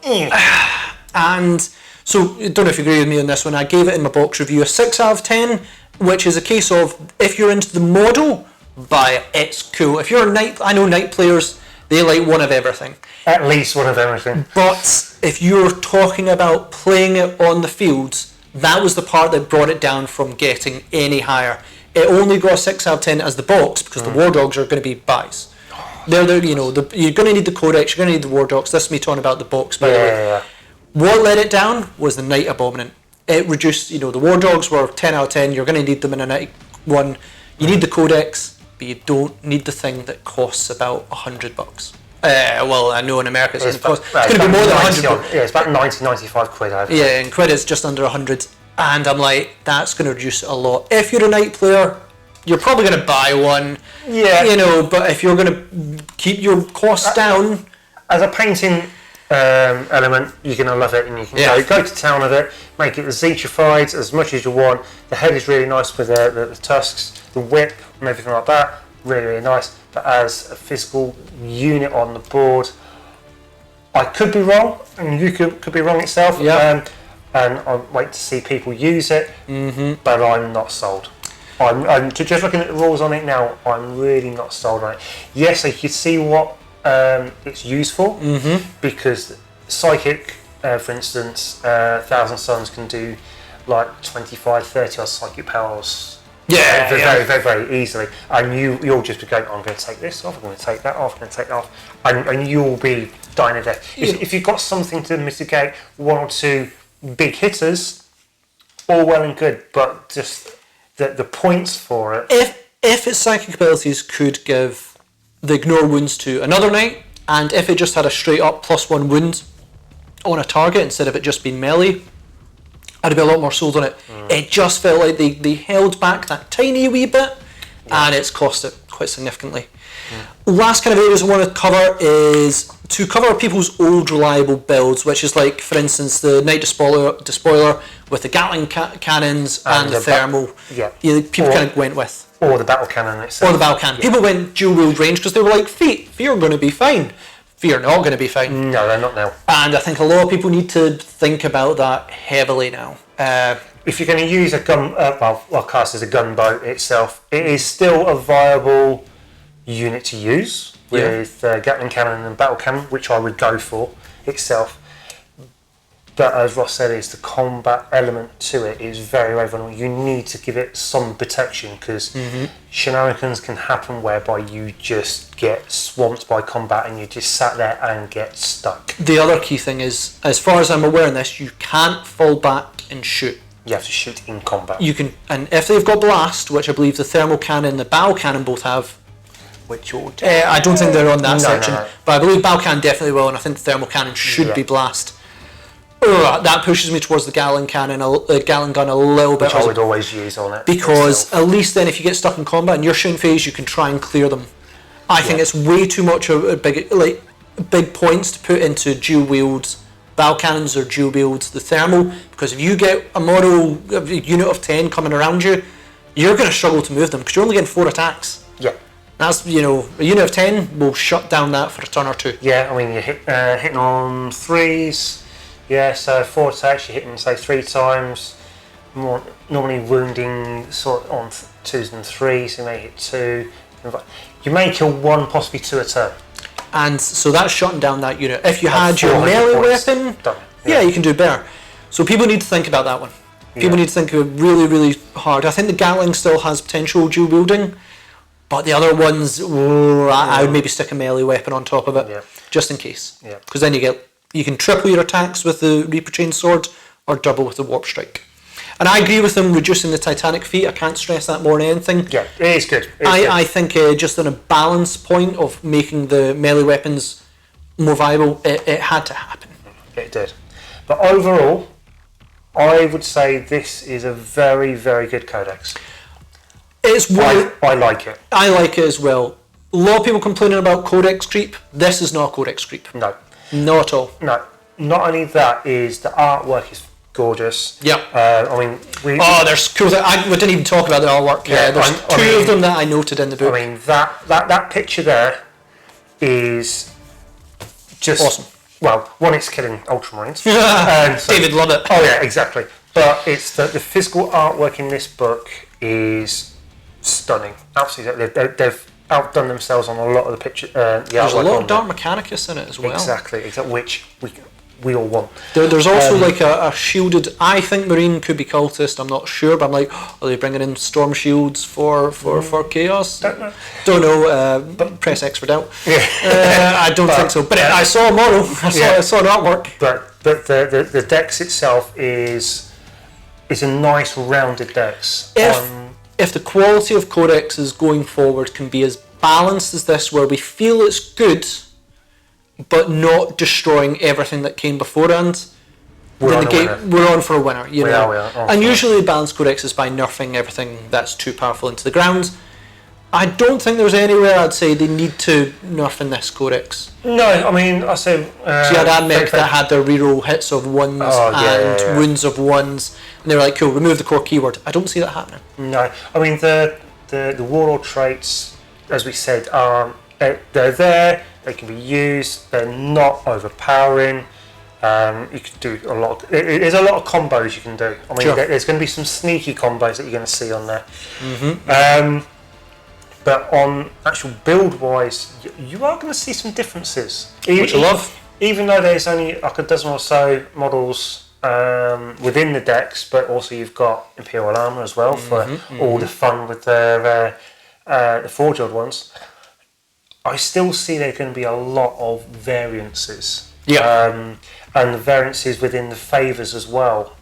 and so I don't know if you agree with me on this one. I gave it in my box review a 6 out of 10, which is a case of if you're into the model, buy it. It's cool. If you're a knight, I know knight players, they like one of everything. At least one of everything. But if you're talking about playing it on the fields, that was the part that brought it down from getting any higher. It only got a 6 out of 10 as the box because the war dogs are going to be buys. You're going to need the codex, you're going to need the war dogs. This is me talking about the box, by the way. Yeah. What let it down was the Knight Abominant. It reduced, the war dogs were 10 out of 10, you're going to need them in a Knight one. You need the codex, but you don't need the thing that costs about $100. Well, I know in America it's going to be more than 100 bucks. Yeah, it's about 95 quid. Yeah, in quid it's just under 100. And I'm like, that's going to reduce it a lot. If you're a Knight player, you're probably going to buy one. Yeah. But if you're going to keep your costs down... As a painting element, you're going to love it, and you can go to town with it, make it zetrified as much as you want. The head is really nice with the tusks, the whip and everything like that. Really, really nice. But as a physical unit on the board, I could be wrong, and you could be wrong itself. Yeah. And I wait to see people use it, but I'm not sold. I'm just looking at the rules on it now. I'm really not sold on it. Yes, I could see what it's used for, because psychic, for instance, Thousand Suns can do like 25, 30 odd psychic powers. Very, very, very easily. And you'll just be going, I'm going to take this off, I'm going to take that off, I'm going to take that off, and you'll be dying to death. If you've got something to mitigate 1 or 2 big hitters, all well and good, but just the points for it. If its psychic abilities could give the ignore wounds to another knight, and if it just had a straight up +1 wound on a target instead of it just being melee, I'd be a lot more sold on it. It just felt like they held back that tiny wee bit, and it's cost it quite significantly. Last kind of areas I want to cover is to cover people's old reliable builds, which is like, for instance, the Knight Despoiler with the Gatling cannons and the thermal. People kind of went with. Or the battle cannon itself. Or the battle cannon. People went dual wield range because they were like, Fear are going to be fine. Fear are not going to be fine. No, they're not now. And I think a lot of people need to think about that heavily now. If you're going to use a gun, cast as a gunboat itself, it is still a viable unit to use with Gatling cannon and battle cannon, which I would go for itself. But as Ross said, the combat element to it is very, very vulnerable. You need to give it some protection because shenanigans can happen whereby you just get swamped by combat and you just sat there and get stuck. The other key thing is, as far as I'm aware in this, you can't fall back and shoot. You have to shoot in combat. You can, and if they've got blast, which I believe the thermal cannon and the battle cannon both have, which I don't think they're on that section, but I believe battle cannon definitely will, and I think the thermal cannon should be blast. that pushes me towards the Gallon cannon, Gallon gun a little bit. Which I would always use on it. Because at least then if you get stuck in combat and you're shooting phase, you can try and clear them. I think it's way too much of a big points to put into dual wield battle cannons or dual wield the thermal, because if you get a unit of 10 coming around you, you're going to struggle to move them because you're only getting 4 attacks. Yeah. That's, a unit of 10 will shut down that for a turn or 2. Yeah, I mean, you're hitting on 3s. Yeah, so 4 attacks, you're hitting, say, 3 times. Normally wounding sort of on 2s and 3s, you may hit 2. You may kill 1, possibly 2 a turn. And so that's shutting down that unit. If you had your melee weapon, you can do better. So people need to think about that one. People need to think of it really, really hard. I think the Gatling still has potential dual wielding, but the other ones, I would maybe stick a melee weapon on top of it, just in case. Because then you can triple your attacks with the Reaper Chain Sword or double with the Warp Strike. And I agree with them reducing the Titanic feat. I can't stress that more than anything. Yeah, it is good. I think just on a balance point of making the melee weapons more viable, it had to happen. It did. But overall, I would say this is a very, very good codex. I like it. I like it as well. A lot of people complaining about codex creep. This is not codex creep. No. Not at all. No. Not only that, is the artwork is gorgeous. Yeah. I mean, there's cool. We didn't even talk about the artwork. Yeah, there's two of them that I noted in the book. I mean, that picture there is just awesome. Well, one, it's killing Ultramarines. David loved it. Oh yeah, exactly. But it's the physical artwork in this book is stunning. Absolutely, they've outdone themselves on a lot of the picture. There's a lot of Dark Mechanicus in it as well. Exactly, which we all want. There's also like a shielded. I think Marine could be cultist. I'm not sure, but I'm like, are they bringing in storm shields for Chaos? Don't know. But press X for doubt. Yeah. I don't think so. But I saw a model. I saw an artwork. But the dex itself is a nice rounded dex. If the quality of codexes going forward can be as balanced as this, where we feel it's good, but not destroying everything that came beforehand, we're on for a winner. We are. Usually balanced codex is by nerfing everything that's too powerful into the ground. I don't think there's anywhere I'd say they need to nerf in this codex. No, I mean, I say... so you had AdMech that had their reroll hits of 1s and wounds of 1s, and they were like, cool, remove the core keyword. I don't see that happening. No, I mean, the Warlord traits, as we said, they're there, they can be used, they're not overpowering. You can do a lot. There's a lot of combos you can do. I mean, there's going to be some sneaky combos that you're going to see on there. Mm-hmm. But on actual build-wise, you are going to see some differences. Which I love. Even though there's only like a dozen or so models within the decks, but also you've got Imperial Armour as well for all the fun with the Forge World ones. I still see there's going to be a lot of variances. Yeah. And the variances within the favours as well.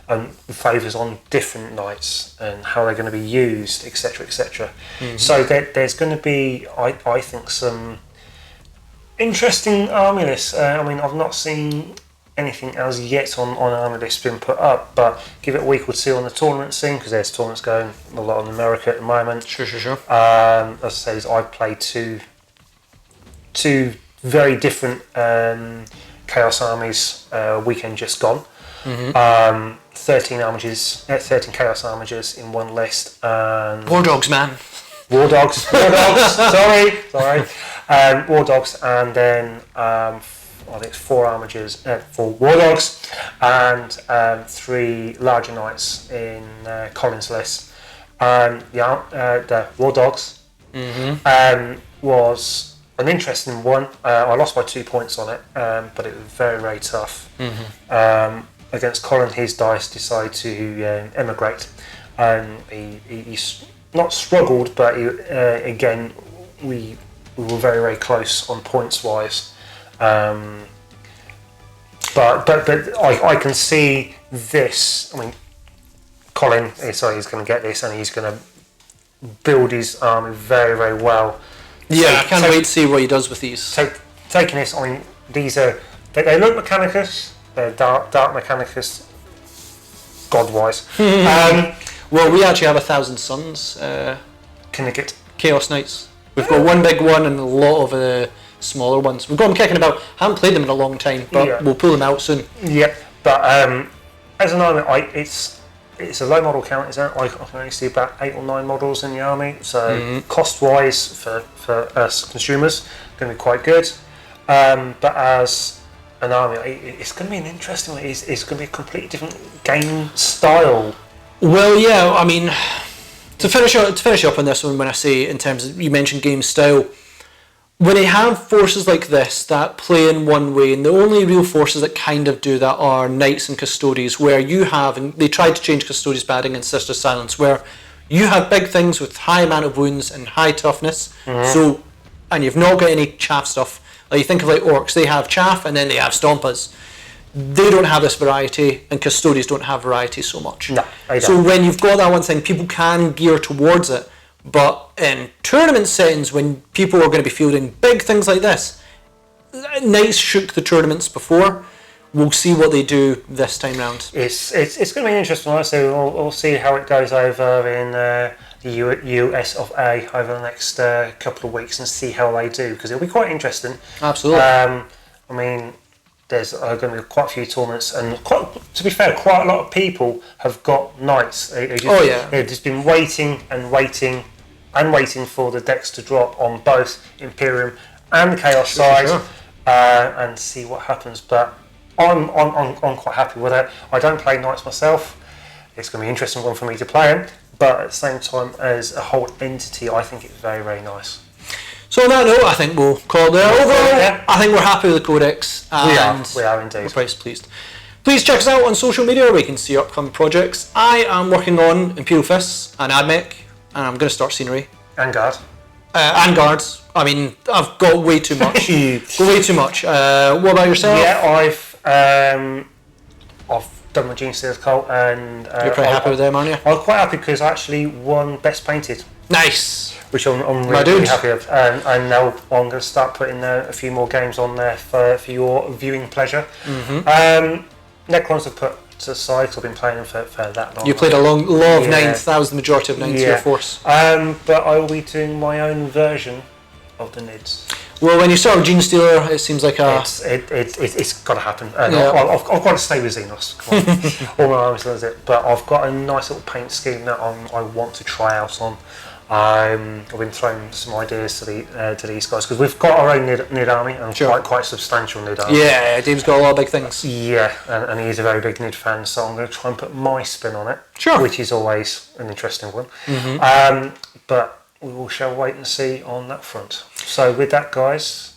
And favours on different knights and how they're going to be used, etc., etc. So there's going to be, I think, some interesting army lists. I mean, I've not seen anything as yet on army lists being put up, but give it a week or two on the tournament scene, because there's tournaments going a lot in America at the moment. Sure. As I say, I've played two very different Chaos armies weekend just gone. 13 Chaos Armigers in one list. And War Dogs, man. War Dogs. Sorry. War Dogs, and then I think it's 4 Armigers, 4 War Dogs, and 3 larger knights in Colin's list. The War Dogs was an interesting one. I lost by 2 points on it, but it was very, very tough. Against Colin, his dice decided to emigrate. He not struggled, but again, we were very, very close on points wise. But I can see this. I mean, Colin, he's going to get this, and he's going to build his army very, very well. Yeah, I can't wait to see what he does with these. Taking this, I mean, these are they look Mechanicus. Dark Mechanicus, God-wise. Well, we actually have 1,000 Suns. Kinnicket. Chaos Knights. We've got one big one and a lot of the smaller ones. We've got them kicking about. Haven't played them in a long time, but we'll pull them out soon. Yep, but as an army, it's a low model count, isn't it? I can only see about 8 or 9 models in the army, so cost-wise for us consumers, going to be quite good. But as an army, it's going to be an interesting one. It's going to be a completely different game style. Well, yeah, I mean, to finish up on this one, when I say in terms of, you mentioned game style, when they have forces like this that play in one way, and the only real forces that kind of do that are Knights and Custodies, where you have, and they tried to change Custodies by adding in Sister Silence, where you have big things with high amount of wounds and high toughness, so, and you've not got any chaff stuff. Like you think of like Orcs, they have chaff and then they have Stompers. They don't have this variety, and Custodies don't have variety so much. No, I don't. So when you've got that one thing, people can gear towards it. But in tournament settings, when people are going to be fielding big things like this, Knights shook the tournaments before. We'll see what they do this time round. It's going to be interesting. Honestly, we'll see how it goes over in the US of A over the next couple of weeks and see how they do, because it'll be quite interesting. Absolutely. I mean, there's going to be quite a few tournaments, and to be fair, quite a lot of people have got Knights. They've just been waiting and waiting and waiting for the decks to drop on both Imperium and the Chaos side, and see what happens. But I'm quite happy with it. I don't play Knights myself. It's going to be an interesting one for me to play in, but at the same time, as a whole entity, I think it's very, very nice. So on that note, I think we'll call it there. Overall, I think we're happy with the Codex. And we are indeed. We're quite pleased. Please check us out on social media where you can see upcoming projects. I am working on Imperial Fists and AdMech, and I'm going to start Scenery. And Guard. And Guards. I mean, I've got way too much. Way too much. What about yourself? Yeah, I've done my Gene Steelers Cult, and you're pretty happy with them, aren't you? I'm quite happy because I actually won Best Painted. Nice. Which I'm really happy with, and now I'm going to start putting a few more games on there for your viewing pleasure. Necrons I've put to the side because I've been playing them for that long. You played a law of 9th, that was the majority of 9th to your force. But I will be doing my own version of the NIDs. Well, when you start with Gene Stealer, it seems like it's got to happen. I've got to stay with Xenos. All my armies does it, but I've got a nice little paint scheme that I want to try out on. I've been throwing some ideas to these guys because we've got our own NID army, and quite substantial NID army. Yeah, Dave's got a lot of big things. Yeah, and he's a very big NID fan, so I'm going to try and put my spin on it, which is always an interesting one. But we will shall wait and see on that front. So with that, guys,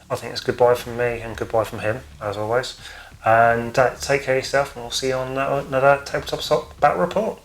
I think it's goodbye from me and goodbye from him, as always. And take care of yourself, and we'll see you on another Tabletop Battle Report.